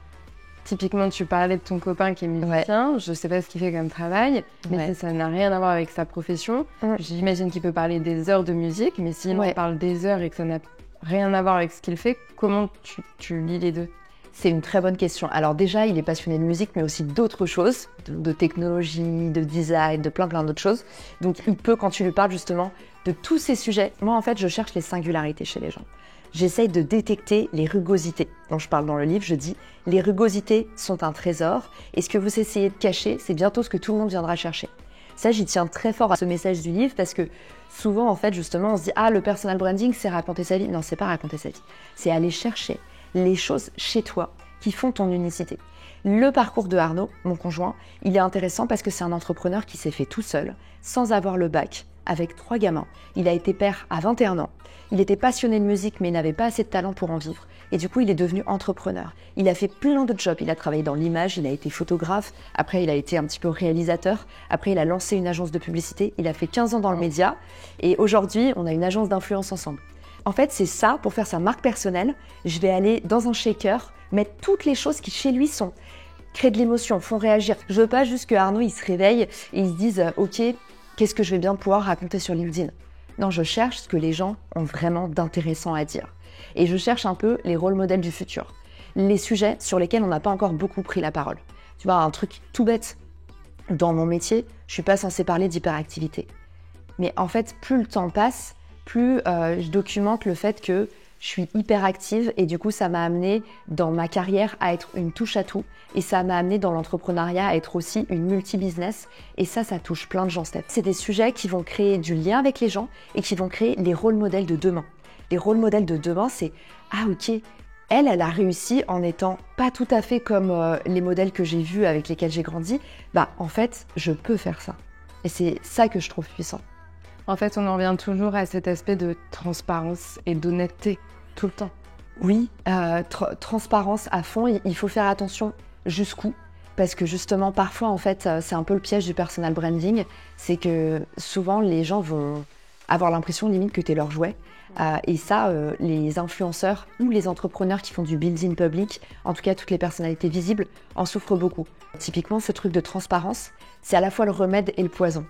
Typiquement, tu parlais de ton copain qui est musicien, je sais pas ce qu'il fait comme travail, mais ça n'a rien à voir avec sa profession. J'imagine qu'il peut parler des heures de musique, mais s'il en parle des heures et que ça n'a rien à voir avec ce qu'il fait, comment tu lis les deux? C'est une très bonne question. Alors déjà, il est passionné de musique, mais aussi d'autres choses, de technologie, de design, de plein d'autres choses. Donc il peut, quand tu lui parles justement de tous ces sujets, moi en fait, je cherche les singularités chez les gens. J'essaye de détecter les rugosités dont je parle dans le livre. Je dis, les rugosités sont un trésor, et ce que vous essayez de cacher, c'est bientôt ce que tout le monde viendra chercher. Ça, j'y tiens très fort à ce message du livre, parce que souvent, en fait, justement, on se dit « Ah, le personal branding, c'est raconter sa vie ». Non, c'est pas raconter sa vie. C'est aller chercher les choses chez toi qui font ton unicité. Le parcours de Arnaud, mon conjoint, il est intéressant parce que c'est un entrepreneur qui s'est fait tout seul, sans avoir le bac, avec 3 gamins. Il a été père à 21 ans. Il était passionné de musique, mais il n'avait pas assez de talent pour en vivre. Et du coup, il est devenu entrepreneur. Il a fait plein de jobs. Il a travaillé dans l'image, il a été photographe. Après, il a été un petit peu réalisateur. Après, il a lancé une agence de publicité. Il a fait 15 ans dans le média. Et aujourd'hui, on a une agence d'influence ensemble. En fait, c'est ça, pour faire sa marque personnelle, je vais aller dans un shaker, mettre toutes les choses qui chez lui créent de l'émotion, font réagir. Je veux pas juste que Arnaud, il se réveille et il se dise « Ok, qu'est-ce que je vais bien pouvoir raconter sur LinkedIn ?» Non, je cherche ce que les gens ont vraiment d'intéressant à dire. Et je cherche un peu les rôles modèles du futur. Les sujets sur lesquels on n'a pas encore beaucoup pris la parole. Tu vois, un truc tout bête. Dans mon métier, je suis pas censée parler d'hyperactivité. Mais en fait, plus le temps passe, plus je documente le fait que je suis hyper active, et du coup, ça m'a amené dans ma carrière à être une touche à tout, et ça m'a amené dans l'entrepreneuriat à être aussi une multi-business, et ça touche plein de gens, Steph. C'est des sujets qui vont créer du lien avec les gens et qui vont créer les rôles modèles de demain. Les rôles modèles de demain, c'est « Ah ok, elle a réussi en étant pas tout à fait comme les modèles que j'ai vus avec lesquels j'ai grandi. Bah en fait, je peux faire ça. » Et c'est ça que je trouve puissant. En fait, on en revient toujours à cet aspect de transparence et d'honnêteté, tout le temps. Oui, transparence à fond, il faut faire attention jusqu'où. Parce que justement, parfois, en fait, c'est un peu le piège du personal branding. C'est que souvent, les gens vont avoir l'impression limite que tu es leur jouet. Et ça, les influenceurs ou les entrepreneurs qui font du building public, en tout cas toutes les personnalités visibles, en souffrent beaucoup. Typiquement, ce truc de transparence, c'est à la fois le remède et le poison.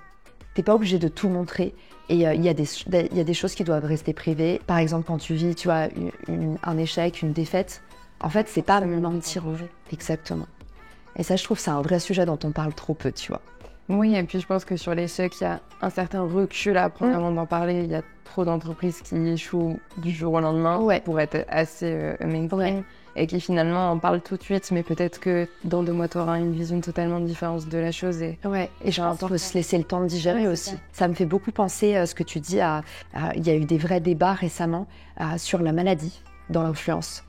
T'es pas obligé de tout montrer, et il y a des choses qui doivent rester privées. Par exemple, quand tu vis, tu vois, un échec, une défaite, en fait, c'est pas mentir. Exactement. Et ça, je trouve, c'est un vrai sujet dont on parle trop peu, tu vois. Oui, et puis je pense que sur l'échec, il y a un certain recul à prendre avant d'en parler. Il y a trop d'entreprises qui échouent du jour au lendemain pour être assez mainstream et qui finalement en parlent tout de suite, mais peut-être que dans 2 mois, tu auras une vision totalement différente de la chose. Et je pense qu'il faut se laisser le temps de digérer aussi. Ça me fait beaucoup penser à ce que tu dis. Il y a eu des vrais débats récemment sur la maladie dans l'influence.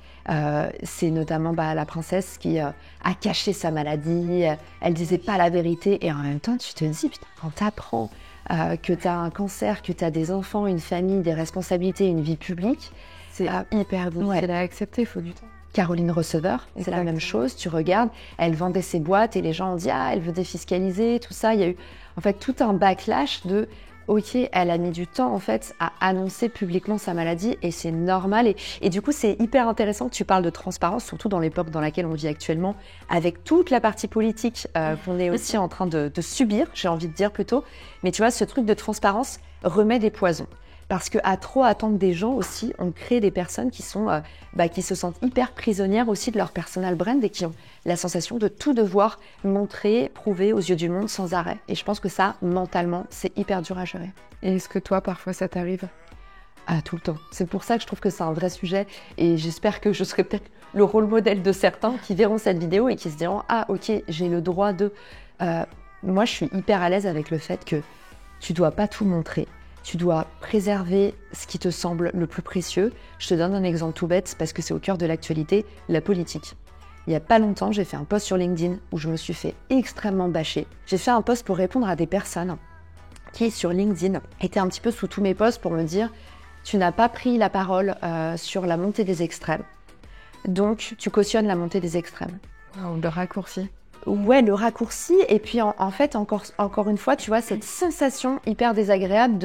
C'est notamment la princesse qui a caché sa maladie, elle disait pas la vérité et en même temps tu te dis putain, quand t'apprends que t'as un cancer, que t'as des enfants, une famille, des responsabilités, une vie publique, c'est hyper difficile à accepter, il faut du temps. Caroline Receveur, c'est la même chose, tu regardes, elle vendait ses boîtes et les gens ont dit elle veut défiscaliser, tout ça, il y a eu en fait tout un backlash de ok, elle a mis du temps en fait à annoncer publiquement sa maladie et c'est normal. Et du coup, c'est hyper intéressant que tu parles de transparence, surtout dans l'époque dans laquelle on vit actuellement, avec toute la partie politique qu'on est aussi en train de subir, j'ai envie de dire plutôt. Mais tu vois, ce truc de transparence remet des poisons. Parce qu'à trop attendre des gens aussi, on crée des personnes qui qui se sentent hyper prisonnières aussi de leur personal brand et qui ont la sensation de tout devoir montrer, prouver aux yeux du monde sans arrêt. Et je pense que ça, mentalement, c'est hyper dur à gérer. Et est-ce que toi, parfois, ça t'arrive ? Tout le temps. C'est pour ça que je trouve que c'est un vrai sujet et j'espère que je serai peut-être le rôle modèle de certains qui verront cette vidéo et qui se diront « Ah, ok, j'ai le droit de… » Moi, je suis hyper à l'aise avec le fait que tu dois pas tout montrer. Tu dois préserver ce qui te semble le plus précieux. Je te donne un exemple tout bête parce que c'est au cœur de l'actualité, la politique. Il n'y a pas longtemps, j'ai fait un post sur LinkedIn où je me suis fait extrêmement bâcher. J'ai fait un post pour répondre à des personnes qui, sur LinkedIn, étaient un petit peu sous tous mes posts pour me dire « Tu n'as pas pris la parole sur la montée des extrêmes, donc tu cautionnes la montée des extrêmes. » Le raccourci. Ouais, le raccourci, et puis en fait, encore une fois, tu vois, cette sensation hyper désagréable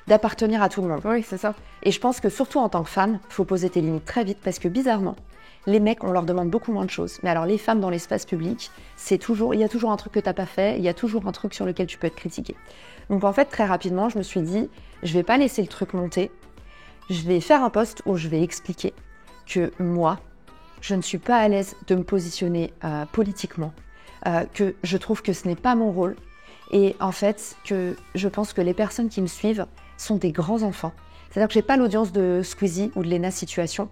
d'appartenir à tout le monde. Oui, c'est ça. Et je pense que surtout en tant que femme, il faut poser tes limites très vite, parce que bizarrement, les mecs, on leur demande beaucoup moins de choses. Mais alors les femmes dans l'espace public, il y a toujours un truc que t'as pas fait, il y a toujours un truc sur lequel tu peux être critiquée. Donc en fait, très rapidement, je me suis dit, je vais pas laisser le truc monter, je vais faire un post où je vais expliquer que moi, je ne suis pas à l'aise de me positionner politiquement, que je trouve que ce n'est pas mon rôle et en fait que je pense que les personnes qui me suivent sont des grands enfants. C'est-à-dire que j'ai pas l'audience de Squeezie ou de Lena Situation.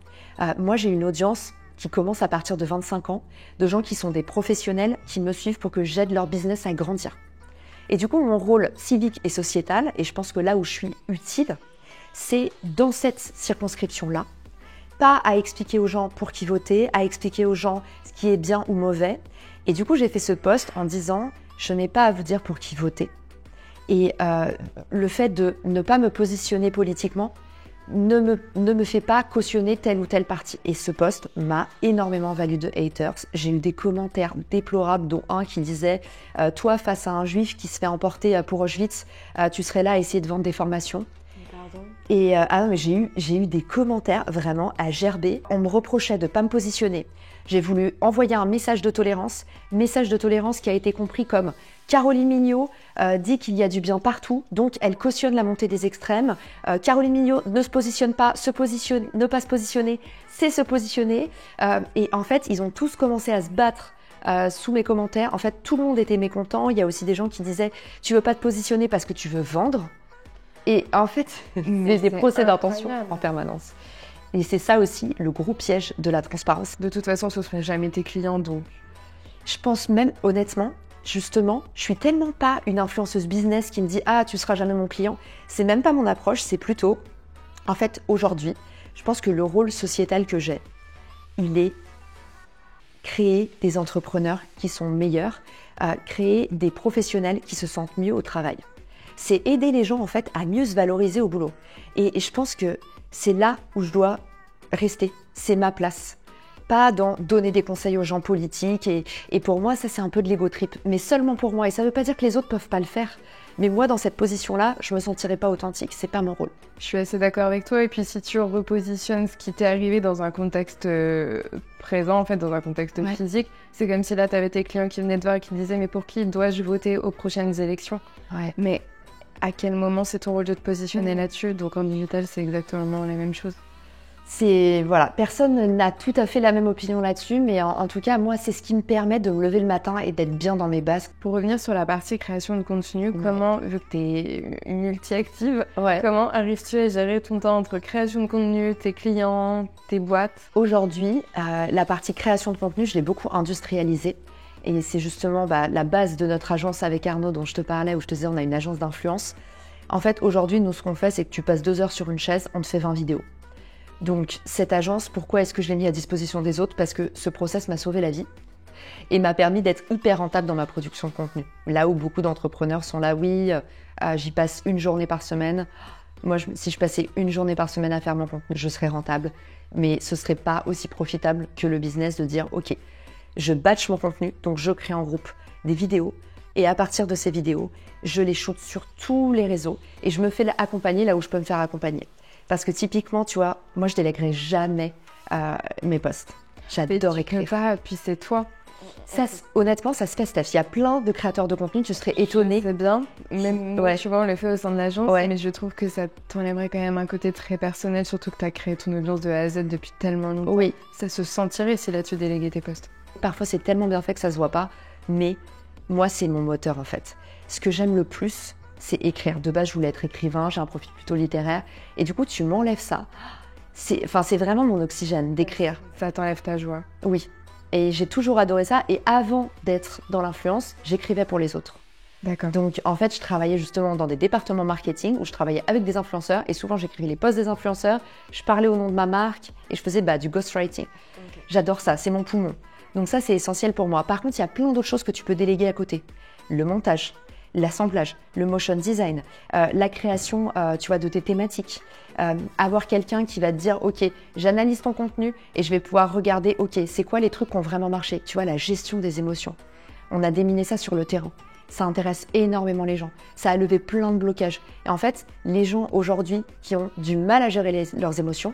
Moi, j'ai une audience qui commence à partir de 25 ans, de gens qui sont des professionnels qui me suivent pour que j'aide leur business à grandir. Et du coup, mon rôle civique et sociétal, et je pense que là où je suis utile, c'est dans cette circonscription-là, pas à expliquer aux gens pour qui voter, à expliquer aux gens ce qui est bien ou mauvais. Et du coup, j'ai fait ce post en disant « Je n'ai pas à vous dire pour qui voter ». Et le fait de ne pas me positionner politiquement ne me fait pas cautionner tel ou tel parti. Et ce post m'a énormément valu de haters. J'ai eu des commentaires déplorables, dont un qui disait « Toi, face à un juif qui se fait emporter pour Auschwitz, tu serais là à essayer de vendre des formations ». Et mais j'ai eu des commentaires vraiment à gerber. On me reprochait de ne pas me positionner. J'ai voulu envoyer un message de tolérance qui a été compris comme Caroline Mignot dit qu'il y a du bien partout, donc elle cautionne la montée des extrêmes. Caroline Mignot ne se positionne pas, ne pas se positionner, c'est se positionner. Et en fait, ils ont tous commencé à se battre sous mes commentaires. En fait, tout le monde était mécontent. Il y a aussi des gens qui disaient « Tu veux pas te positionner parce que tu veux vendre ?» Et en fait, c'est des procès d'intention en permanence. Et c'est ça aussi le gros piège de la transparence. De toute façon, ce ne seront jamais tes clients, donc. Je pense même, honnêtement, justement, je suis tellement pas une influenceuse business qui me dit « Ah, tu seras jamais mon client ». C'est même pas mon approche, c'est plutôt… En fait, aujourd'hui, je pense que le rôle sociétal que j'ai, il est créer des entrepreneurs qui sont meilleurs, créer des professionnels qui se sentent mieux au travail. C'est aider les gens en fait à mieux se valoriser au boulot. Et je pense que c'est là où je dois rester. C'est ma place. Pas dans donner des conseils aux gens politiques. Et pour moi, ça c'est un peu de l'ego trip. Mais seulement pour moi. Et ça ne veut pas dire que les autres ne peuvent pas le faire. Mais moi, dans cette position-là, je ne me sentirais pas authentique. C'est pas mon rôle. Je suis assez d'accord avec toi. Et puis si tu repositionnes ce qui t'est arrivé dans un contexte présent, en fait, dans un contexte physique, c'est comme si là, tu avais tes clients qui venaient te voir et qui disaient « Mais pour qui dois-je voter aux prochaines élections ?» Mais à quel moment c'est ton rôle de te positionner là-dessus? Donc en digital, c'est exactement la même chose. Voilà, personne n'a tout à fait la même opinion là-dessus, mais en tout cas, moi, c'est ce qui me permet de me lever le matin et d'être bien dans mes bases. Pour revenir sur la partie création de contenu, comment, vu que tu es multi-active, Ouais. comment arrives-tu à gérer ton temps entre création de contenu, tes clients, tes boîtes? Aujourd'hui, la partie création de contenu, je l'ai beaucoup industrialisée. Et c'est justement la base de notre agence avec Arnaud dont je te parlais, où je te disais on a une agence d'influence. En fait, aujourd'hui, nous, ce qu'on fait, c'est que tu passes 2 heures sur une chaise, on te fait 20 vidéos. Donc, cette agence, pourquoi est-ce que je l'ai mis à disposition des autres? Parce que ce process m'a sauvé la vie et m'a permis d'être hyper rentable dans ma production de contenu. Là où beaucoup d'entrepreneurs sont là, oui, j'y passe une journée par semaine. Moi, si je passais une journée par semaine à faire mon contenu, je serais rentable. Mais ce serait pas aussi profitable que le business de dire, OK, je batch mon contenu, donc je crée en groupe des vidéos. Et à partir de ces vidéos, je les shoot sur tous les réseaux et je me fais accompagner là où je peux me faire accompagner. Parce que typiquement, tu vois, moi, je délèguerai jamais mes posts. J'adore écrire. Puis c'est toi. Honnêtement, ça se fait, Steph. Il y a plein de créateurs de contenu, tu serais étonnée. C'est bien. Même tu vois, on le fait au sein de l'agence, mais je trouve que ça t'enlèverait quand même un côté très personnel, surtout que tu as créé ton audience de A à Z depuis tellement longtemps. Oui. Ça se sentirait si là, tu déléguais tes posts. Parfois, c'est tellement bien fait que ça se voit pas, mais moi, c'est mon moteur, en fait. Ce que j'aime le plus, c'est écrire. De base, je voulais être écrivain, j'ai un profil plutôt littéraire. Et du coup, tu m'enlèves ça. C'est vraiment mon oxygène d'écrire. Ça t'enlève ta joie. Oui. Et j'ai toujours adoré ça. Et avant d'être dans l'influence, j'écrivais pour les autres. D'accord. Donc, en fait, je travaillais justement dans des départements marketing où je travaillais avec des influenceurs. Et souvent, j'écrivais les posts des influenceurs. Je parlais au nom de ma marque et je faisais du ghostwriting. Okay. J'adore ça, c'est mon poumon. Donc ça, c'est essentiel pour moi. Par contre, il y a plein d'autres choses que tu peux déléguer à côté. Le montage, l'assemblage, le motion design, la création, tu vois, de tes thématiques. Avoir quelqu'un qui va te dire, OK, j'analyse ton contenu et je vais pouvoir regarder, OK, c'est quoi les trucs qui ont vraiment marché? Tu vois, la gestion des émotions. On a déminé ça sur le terrain. Ça intéresse énormément les gens. Ça a levé plein de blocages. Et en fait, les gens aujourd'hui qui ont du mal à gérer leurs émotions,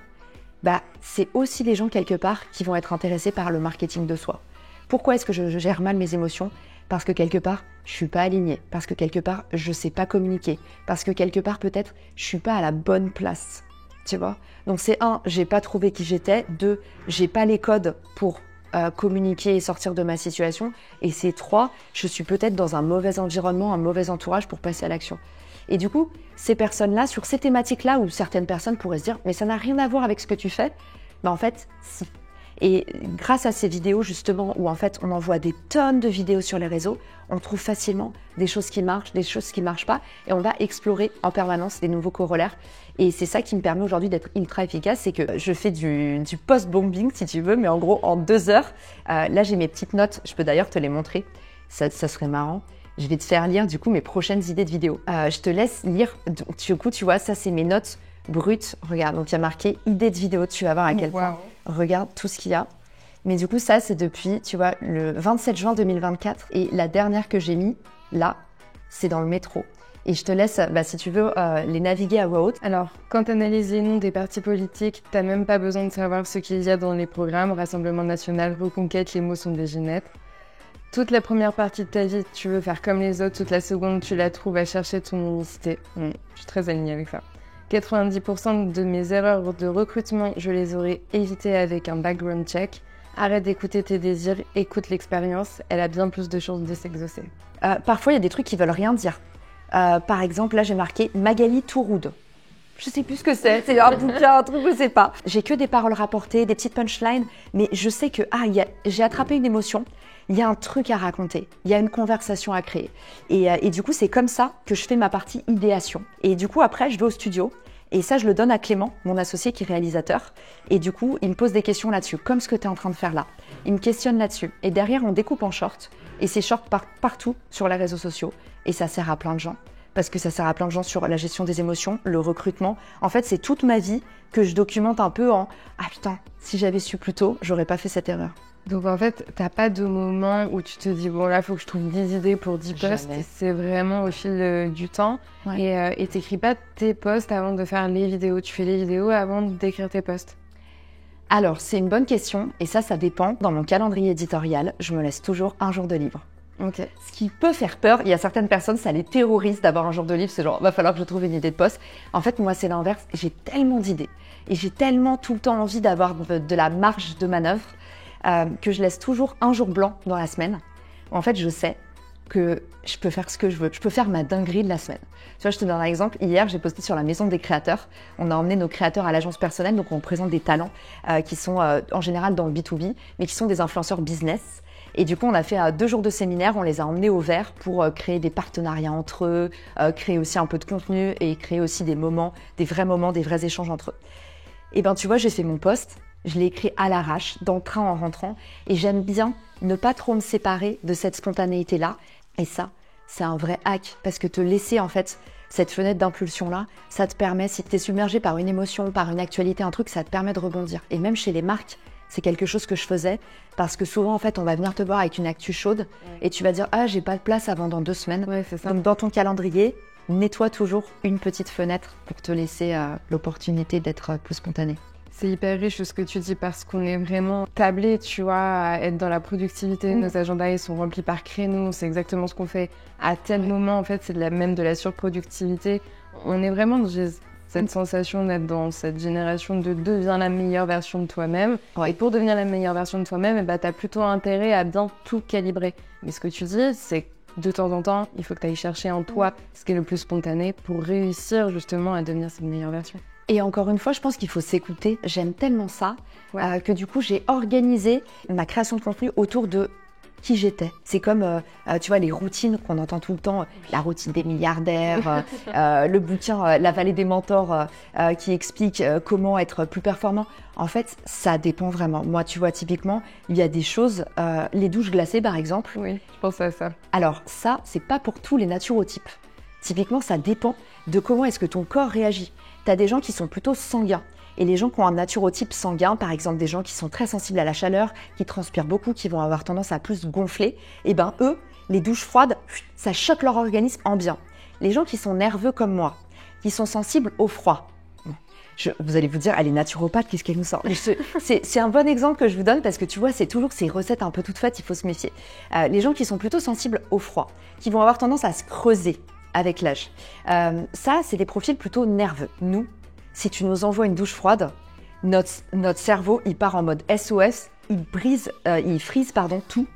c'est aussi les gens quelque part qui vont être intéressés par le marketing de soi. Pourquoi est-ce que je gère mal mes émotions? Parce que quelque part, je suis pas alignée. Parce que quelque part, je sais pas communiquer. Parce que quelque part, peut-être, je suis pas à la bonne place. Tu vois? Donc c'est 1, j'ai pas trouvé qui j'étais. 2, j'ai pas les codes pour communiquer et sortir de ma situation. Et c'est 3, je suis peut-être dans un mauvais environnement, un mauvais entourage pour passer à l'action. Et du coup, ces personnes-là, sur ces thématiques-là, où certaines personnes pourraient se dire « mais ça n'a rien à voir avec ce que tu fais », en fait, si. Et grâce à ces vidéos, justement, où en fait, on envoie des tonnes de vidéos sur les réseaux, on trouve facilement des choses qui marchent, des choses qui ne marchent pas, et on va explorer en permanence des nouveaux corollaires. Et c'est ça qui me permet aujourd'hui d'être ultra efficace, c'est que je fais du post-bombing, si tu veux, mais en gros, en 2 heures. Là, j'ai mes petites notes, je peux d'ailleurs te les montrer, ça serait marrant. Je vais te faire lire du coup mes prochaines idées de vidéos. Je te laisse lire. Du coup, tu vois, ça c'est mes notes brutes. Regarde, donc il y a marqué idées de vidéos. Tu vas voir à quel point. Regarde tout ce qu'il y a. Mais du coup, ça c'est depuis, tu vois, le 27 juin 2024. Et la dernière que j'ai mis, là, c'est dans le métro. Et je te laisse, si tu veux, les naviguer à voix haute. Alors, quand tu analyses les noms des partis politiques, tu n'as même pas besoin de savoir ce qu'il y a dans les programmes. Rassemblement national, Reconquête, les mots sont des génettes. Toute la première partie de ta vie, tu veux faire comme les autres. Toute la seconde, tu la trouves à chercher ton unicité. Je suis très alignée avec ça. 90% de mes erreurs de recrutement, je les aurais évitées avec un background check. Arrête d'écouter tes désirs, écoute l'expérience. Elle a bien plus de chances de s'exaucer. Parfois, il y a des trucs qui veulent rien dire. Par exemple, là, j'ai marqué Magali Touroud. Je sais plus ce que c'est un bouquin, un truc, je sais pas. J'ai que des paroles rapportées, des petites punchlines, mais je sais que j'ai attrapé une émotion. Il y a un truc à raconter, il y a une conversation à créer. Et du coup, c'est comme ça que je fais ma partie idéation. Et du coup, après, je vais au studio. Et ça, je le donne à Clément, mon associé qui est réalisateur. Et du coup, il me pose des questions là-dessus, comme ce que tu es en train de faire là. Il me questionne là-dessus. Et derrière, on découpe en short. Et ces shorts partent partout sur les réseaux sociaux. Et ça sert à plein de gens. Parce que ça sert à plein de gens sur la gestion des émotions, le recrutement. En fait, c'est toute ma vie que je documente un peu en « Ah putain, si j'avais su plus tôt, j'aurais pas fait cette erreur ». Donc en fait, t'as pas de moment où tu te dis « Bon là, il faut que je trouve 10 idées pour 10 posts ». C'est vraiment au fil du temps. Ouais. Et t'écris pas tes posts avant de faire les vidéos. Tu fais les vidéos avant d'écrire tes posts. Alors, c'est une bonne question. Et ça dépend. Dans mon calendrier éditorial, je me laisse toujours un jour de libre. Ok. Ce qui peut faire peur, il y a certaines personnes, ça les terrorise d'avoir un genre de livre, c'est genre, va falloir que je trouve une idée de poste. En fait, moi, c'est l'inverse. J'ai tellement d'idées et j'ai tellement tout le temps envie d'avoir de la marge de manœuvre que je laisse toujours un jour blanc dans la semaine. En fait, je sais que je peux faire ce que je veux. Je peux faire ma dinguerie de la semaine. Tu vois, je te donne un exemple. Hier, j'ai posté sur la maison des créateurs. On a emmené nos créateurs à l'agence personnelle, donc on présente des talents qui sont en général dans le B2B, mais qui sont des influenceurs business. Et du coup, on a fait 2 jours de séminaire, on les a emmenés au vert pour créer des partenariats entre eux, créer aussi un peu de contenu et créer aussi des moments, des vrais échanges entre eux. Et ben, tu vois, j'ai fait mon post, je l'ai écrit à l'arrache, dans le train en rentrant, et j'aime bien ne pas trop me séparer de cette spontanéité-là. Et ça, c'est un vrai hack, parce que te laisser en fait cette fenêtre d'impulsion-là, ça te permet, si tu es submergé par une émotion, par une actualité, un truc, ça te permet de rebondir. Et même chez les marques, c'est quelque chose que je faisais parce que souvent, en fait, on va venir te voir avec une actu chaude et tu vas dire « Ah, j'ai pas de place avant dans 2 semaines. » Ouais, c'est ça. Donc, dans ton calendrier, nettoie toujours une petite fenêtre pour te laisser l'opportunité d'être plus spontané. C'est hyper riche ce que tu dis parce qu'on est vraiment tablé, tu vois, à être dans la productivité. Nos agendas, ils sont remplis par créneaux. On sait exactement ce qu'on fait à tel moment. En fait, c'est même de la surproductivité. On est vraiment dans cette sensation d'être dans cette génération de deviens la meilleure version de toi-même. Ouais. Et pour devenir la meilleure version de toi-même, tu as plutôt intérêt à bien tout calibrer. Mais ce que tu dis, c'est que de temps en temps, il faut que tu ailles chercher en toi ce qui est le plus spontané pour réussir justement à devenir cette meilleure version. Et encore une fois, je pense qu'il faut s'écouter. J'aime tellement ça que du coup, j'ai organisé ma création de contenu autour de qui j'étais. C'est comme, tu vois, les routines qu'on entend tout le temps, la routine des milliardaires, le bouquin La vallée des mentors qui explique comment être plus performant. En fait, ça dépend vraiment. Moi, tu vois, typiquement, il y a des choses, les douches glacées par exemple. Oui, je pense à ça. Alors ça, c'est pas pour tous les naturotypes. Typiquement, ça dépend de comment est-ce que ton corps réagit. Tu as des gens qui sont plutôt sanguins. Et les gens qui ont un naturotype sanguin, par exemple des gens qui sont très sensibles à la chaleur, qui transpirent beaucoup, qui vont avoir tendance à plus gonfler, et ben eux, les douches froides, ça choque leur organisme en bien. Les gens qui sont nerveux comme moi, qui sont sensibles au froid, vous allez vous dire, elle est naturopathe, qu'est-ce qu'elle nous sort? C'est un bon exemple que je vous donne parce que tu vois, c'est toujours ces recettes un peu toutes faites, il faut se méfier. Les gens qui sont plutôt sensibles au froid, qui vont avoir tendance à se creuser avec l'âge, ça, c'est des profils plutôt nerveux. Nous, si tu nous envoies une douche froide, notre cerveau, il part en mode SOS, il frise tout.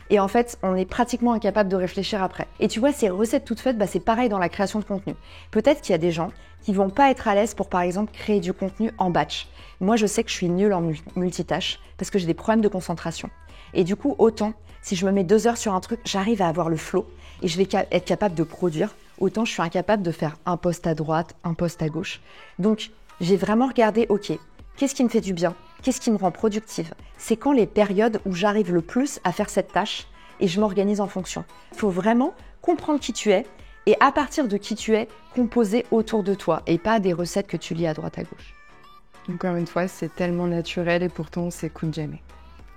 Et en fait, on est pratiquement incapable de réfléchir après. Et tu vois, ces recettes toutes faites, c'est pareil dans la création de contenu. Peut-être qu'il y a des gens qui vont pas être à l'aise pour, par exemple, créer du contenu en batch. Moi, je sais que je suis nulle en multitâche parce que j'ai des problèmes de concentration. Et du coup, autant, si je me mets 2 heures sur un truc, j'arrive à avoir le flow et je vais être capable de produire. Autant je suis incapable de faire un post à droite, un post à gauche. Donc, j'ai vraiment regardé, ok, qu'est-ce qui me fait du bien? Qu'est-ce qui me rend productive? C'est quand les périodes où j'arrive le plus à faire cette tâche et je m'organise en fonction. Il faut vraiment comprendre qui tu es et à partir de qui tu es, composer autour de toi et pas des recettes que tu lis à droite à gauche. Encore une fois, c'est tellement naturel et pourtant on s'écoute jamais.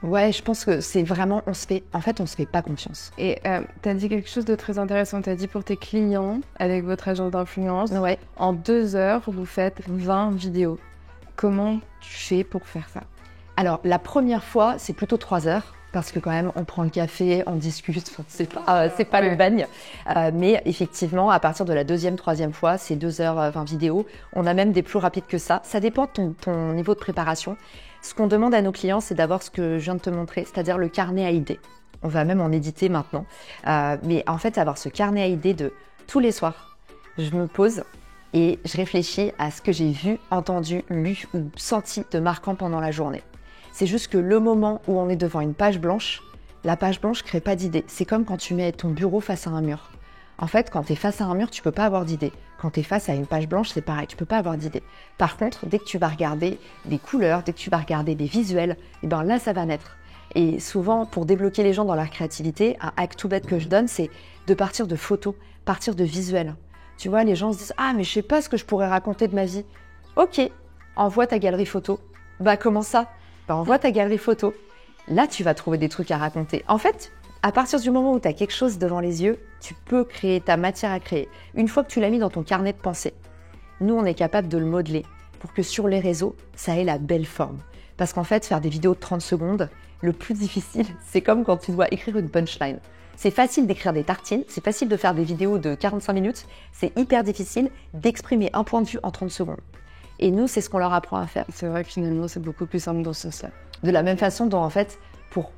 Ouais, je pense que c'est vraiment, on se fait pas confiance. Et tu as dit quelque chose de très intéressant. Tu as dit pour tes clients, avec votre agence d'influence, en 2 heures, vous faites 20 vidéos. Comment tu fais pour faire ça? Alors, la première fois, c'est plutôt 3 heures. Parce que quand même, on prend le café, on discute, c'est pas le bagne. Mais effectivement, à partir de la 2e, 3e fois, c'est 2 heures 20 vidéos. On a même des plus rapides que ça. Ça dépend de ton niveau de préparation. Ce qu'on demande à nos clients, c'est d'avoir ce que je viens de te montrer, c'est-à-dire le carnet à idées. On va même en éditer maintenant. Mais en fait, avoir ce carnet à idées de tous les soirs, je me pose et je réfléchis à ce que j'ai vu, entendu, lu ou senti de marquant pendant la journée. C'est juste que le moment où on est devant une page blanche, la page blanche ne crée pas d'idées. C'est comme quand tu mets ton bureau face à un mur. En fait, quand tu es face à un mur, tu ne peux pas avoir d'idées. Quand tu es face à une page blanche, c'est pareil, tu ne peux pas avoir d'idées. Par contre, dès que tu vas regarder des couleurs, dès que tu vas regarder des visuels, et ben là, ça va naître. Et souvent, pour débloquer les gens dans leur créativité, un hack tout bête que je donne, c'est de partir de photos, partir de visuels. Tu vois, les gens se disent « Ah, mais je ne sais pas ce que je pourrais raconter de ma vie. » Ok, envoie ta galerie photo. Bah, comment ça? Envoie ta galerie photo. Là, tu vas trouver des trucs à raconter. En fait, à partir du moment où tu as quelque chose devant les yeux, tu peux créer ta matière à créer. Une fois que tu l'as mis dans ton carnet de pensée, nous, on est capable de le modeler pour que sur les réseaux, ça ait la belle forme. Parce qu'en fait, faire des vidéos de 30 secondes, le plus difficile, c'est comme quand tu dois écrire une punchline. C'est facile d'écrire des tartines, c'est facile de faire des vidéos de 45 minutes, c'est hyper difficile d'exprimer un point de vue en 30 secondes. Et nous, c'est ce qu'on leur apprend à faire. C'est vrai que finalement, c'est beaucoup plus simple dans ce sens-là. De la même façon dont, en fait, pour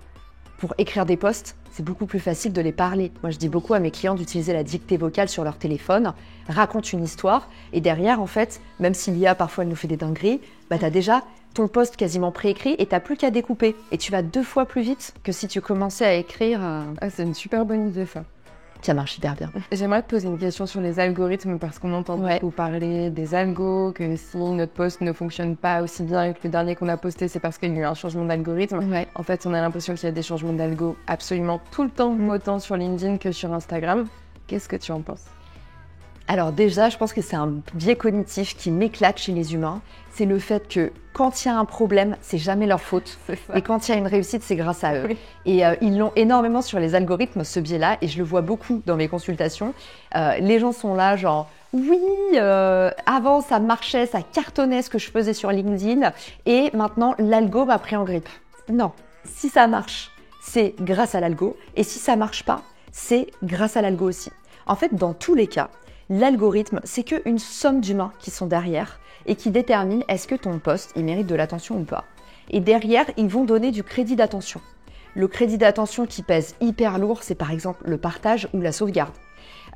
écrire des posts, c'est beaucoup plus facile de les parler. Moi, je dis beaucoup à mes clients d'utiliser la dictée vocale sur leur téléphone, raconte une histoire, et derrière, en fait, même s'il y a parfois, elle nous fait des dingueries, bah, tu as déjà ton post quasiment préécrit et tu n'as plus qu'à découper. Et tu vas 2 fois plus vite que si tu commençais à écrire. Ah, c'est une super bonne idée, ça. Ça marche hyper bien. J'aimerais te poser une question sur les algorithmes parce qu'on entend beaucoup parler des algos, que si notre post ne fonctionne pas aussi bien que le dernier qu'on a posté, c'est parce qu'il y a eu un changement d'algorithme. Ouais. En fait, on a l'impression qu'il y a des changements d'algo absolument tout le temps, autant sur LinkedIn que sur Instagram. Qu'est-ce que tu en penses ? Alors déjà, je pense que c'est un biais cognitif qui m'éclate chez les humains. C'est le fait que quand il y a un problème, c'est jamais leur faute. Et quand il y a une réussite, c'est grâce à eux. Oui. Et ils l'ont énormément sur les algorithmes, ce biais-là. Et je le vois beaucoup dans mes consultations. Les gens sont là genre... Oui, avant ça marchait, ça cartonnait ce que je faisais sur LinkedIn. Et maintenant, l'algo m'a pris en grippe. Non, si ça marche, c'est grâce à l'algo. Et si ça marche pas, c'est grâce à l'algo aussi. En fait, dans tous les cas, l'algorithme, c'est qu'une somme d'humains qui sont derrière et qui déterminent est-ce que ton post, il mérite de l'attention ou pas. Et derrière, ils vont donner du crédit d'attention. Le crédit d'attention qui pèse hyper lourd, c'est par exemple le partage ou la sauvegarde.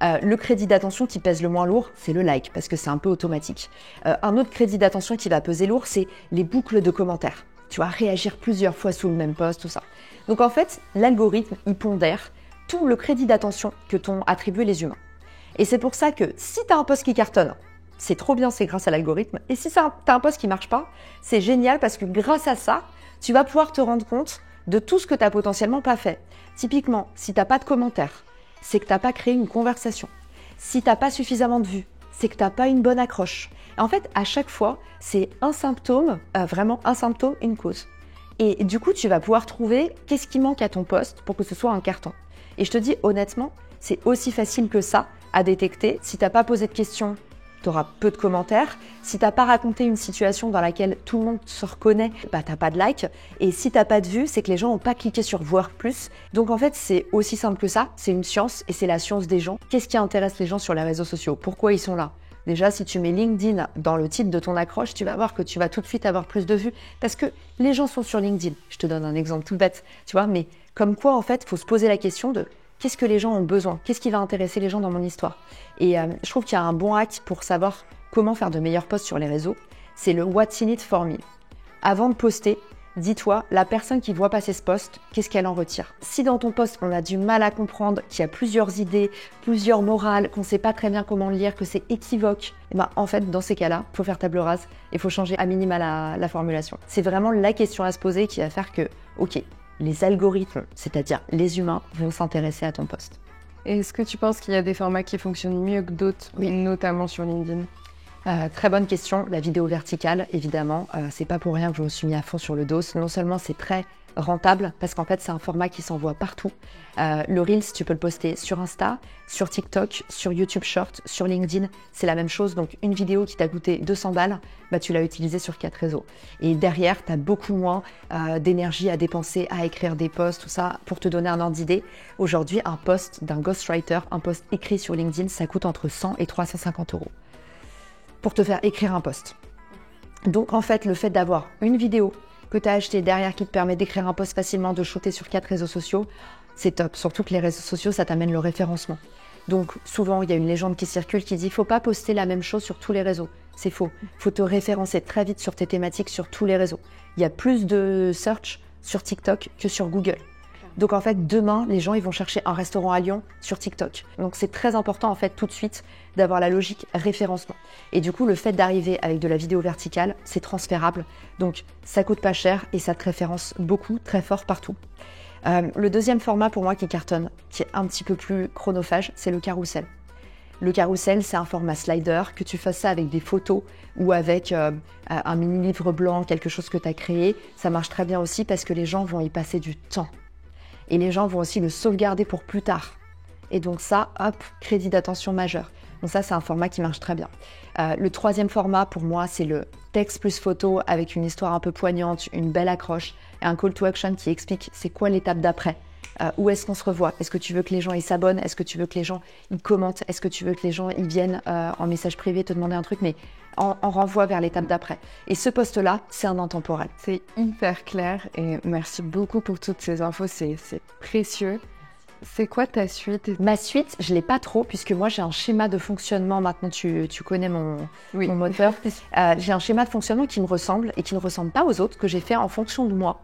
Le crédit d'attention qui pèse le moins lourd, c'est le like, parce que c'est un peu automatique. Un autre crédit d'attention qui va peser lourd, c'est les boucles de commentaires. Tu vas réagir plusieurs fois sous le même post, tout ça. Donc en fait, l'algorithme, il pondère tout le crédit d'attention que t'ont attribué les humains. Et c'est pour ça que si tu as un post qui cartonne, c'est trop bien, c'est grâce à l'algorithme. Et si tu as un post qui ne marche pas, c'est génial parce que grâce à ça, tu vas pouvoir te rendre compte de tout ce que tu n'as potentiellement pas fait. Typiquement, si tu n'as pas de commentaires, c'est que tu n'as pas créé une conversation. Si tu n'as pas suffisamment de vues, c'est que tu n'as pas une bonne accroche. Et en fait, à chaque fois, c'est un symptôme, vraiment un symptôme, une cause. Et du coup, tu vas pouvoir trouver qu'est-ce qui manque à ton post pour que ce soit un carton. Et je te dis honnêtement, c'est aussi facile que ça à détecter. Si tu n'as pas posé de questions, tu auras peu de commentaires. Si tu n'as pas raconté une situation dans laquelle tout le monde se reconnaît, bah, tu n'as pas de like. Et si tu n'as pas de vues, c'est que les gens n'ont pas cliqué sur voir plus. Donc en fait, c'est aussi simple que ça. C'est une science et c'est la science des gens. Qu'est-ce qui intéresse les gens sur les réseaux sociaux ? Pourquoi ils sont là ? Déjà, si tu mets LinkedIn dans le titre de ton accroche, tu vas voir que tu vas tout de suite avoir plus de vues parce que les gens sont sur LinkedIn. Je te donne un exemple tout bête, tu vois, mais comme quoi, en fait, il faut se poser la question de qu'est-ce que les gens ont besoin ? Qu'est-ce qui va intéresser les gens dans mon histoire ? Et je trouve qu'il y a un bon hack pour savoir comment faire de meilleurs posts sur les réseaux. C'est le What's in it for me. Avant de poster, dis-toi, la personne qui voit passer ce post, qu'est-ce qu'elle en retire ? Si dans ton post, on a du mal à comprendre, qu'il y a plusieurs idées, plusieurs morales, qu'on ne sait pas très bien comment lire, que c'est équivoque, et ben, en fait, dans ces cas-là, il faut faire table rase et il faut changer à minima la formulation. C'est vraiment la question à se poser qui va faire que, ok, les algorithmes, c'est-à-dire les humains, vont s'intéresser à ton post. Est-ce que tu penses qu'il y a des formats qui fonctionnent mieux que d'autres, notamment sur LinkedIn ? Très bonne question. La vidéo verticale, évidemment, c'est pas pour rien que je me suis mis à fond sur le dos. Non seulement c'est très rentable, parce qu'en fait c'est un format qui s'envoie partout. Le Reels, tu peux le poster sur Insta, sur TikTok, sur YouTube Short, sur LinkedIn, c'est la même chose. Donc une vidéo qui t'a coûté 200 balles, bah, tu l'as utilisée sur 4 réseaux. Et derrière, tu as beaucoup moins d'énergie à dépenser, à écrire des posts, tout ça. Pour te donner un ordre d'idée, aujourd'hui, un post d'un ghostwriter, un post écrit sur LinkedIn, ça coûte entre 100 et 350 € pour te faire écrire un post. Donc en fait, le fait d'avoir une vidéo que tu as achetée derrière qui te permet d'écrire un post facilement, de shooter sur 4 réseaux sociaux, c'est top. Surtout que les réseaux sociaux, ça t'amène le référencement. Donc souvent, il y a une légende qui circule qui dit « faut pas poster la même chose sur tous les réseaux ». C'est faux. Il faut te référencer très vite sur tes thématiques sur tous les réseaux. Il y a plus de search sur TikTok que sur Google. Donc en fait, demain, les gens ils vont chercher un restaurant à Lyon sur TikTok. Donc c'est très important en fait tout de suite d'avoir la logique référencement. Et du coup, le fait d'arriver avec de la vidéo verticale, c'est transférable. Donc ça coûte pas cher et ça te référence beaucoup, très fort partout. Le deuxième format pour moi qui cartonne, qui est un petit peu plus chronophage, c'est le carrousel. Le carrousel, c'est un format slider, que tu fasses ça avec des photos ou avec un mini livre blanc, quelque chose que tu as créé. Ça marche très bien aussi parce que les gens vont y passer du temps. Et les gens vont aussi le sauvegarder pour plus tard. Et donc ça, hop, crédit d'attention majeur. Donc ça, c'est un format qui marche très bien. Le troisième format, pour moi, c'est le texte plus photo avec une histoire un peu poignante, une belle accroche et un call to action qui explique c'est quoi l'étape d'après Où est-ce qu'on se revoit? Est-ce que tu veux que les gens ils s'abonnent? Est-ce que tu veux que les gens ils commentent? Est-ce que tu veux que les gens ils viennent en message privé te demander un truc, mais en renvoi vers l'étape d'après? Et ce post-là, c'est un intemporel. C'est hyper clair et merci beaucoup pour toutes ces infos, c'est précieux. C'est quoi ta suite? Ma suite, je ne l'ai pas trop, puisque moi j'ai un schéma de fonctionnement. Maintenant, tu connais mon moteur. J'ai un schéma de fonctionnement qui me ressemble et qui ne ressemble pas aux autres, que j'ai fait en fonction de moi.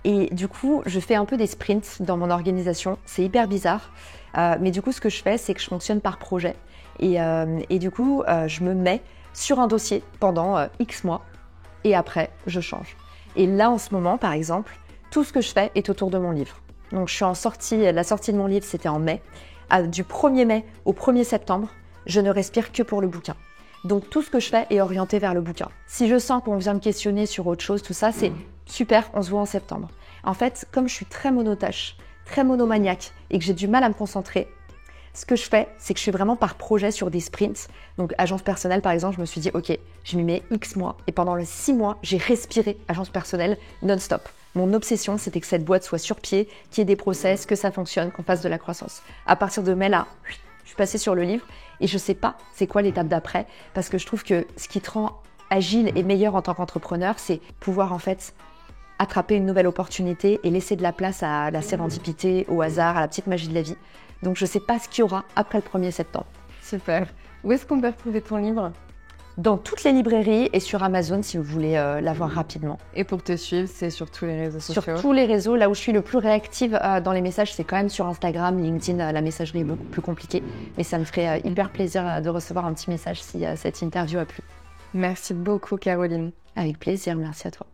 Et du coup, je fais un peu des sprints dans mon organisation. C'est hyper bizarre. Mais du coup, ce que je fais, c'est que je fonctionne par projet. Et du coup, je me mets sur un dossier pendant X mois. Et après, je change. Et là, en ce moment, par exemple, tout ce que je fais est autour de mon livre. Donc, je suis la sortie de mon livre, c'était en mai. Du 1er mai au 1er septembre, je ne respire que pour le bouquin. Donc, tout ce que je fais est orienté vers le bouquin. Si je sens qu'on vient me questionner sur autre chose, tout ça, c'est super, on se voit en septembre. En fait, comme je suis très monotâche, très monomaniaque et que j'ai du mal à me concentrer, ce que je fais, c'est que je suis vraiment par projet sur des sprints. Donc, agence personnelle, par exemple, je me suis dit, OK, je m'y mets X mois. Et pendant les 6 mois, j'ai respiré agence personnelle non-stop. Mon obsession, c'était que cette boîte soit sur pied, qu'il y ait des process, que ça fonctionne, qu'on fasse de la croissance. À partir de mai, là, je suis passée sur le livre et je ne sais pas c'est quoi l'étape d'après, parce que je trouve que ce qui te rend agile et meilleur en tant qu'entrepreneur, c'est pouvoir en fait attraper une nouvelle opportunité et laisser de la place à la sérendipité, au hasard, à la petite magie de la vie. Donc je ne sais pas ce qu'il y aura après le 1er septembre. Super. Où est-ce qu'on peut retrouver ton livre? Dans toutes les librairies et sur Amazon si vous voulez l'avoir rapidement. Et pour te suivre, c'est sur tous les réseaux sociaux? Sur tous les réseaux. Là où je suis le plus réactive dans les messages, c'est quand même sur Instagram, LinkedIn. La messagerie est beaucoup plus compliquée. Mais ça me ferait hyper plaisir de recevoir un petit message si cette interview a plu. Merci beaucoup, Caroline. Avec plaisir, merci à toi.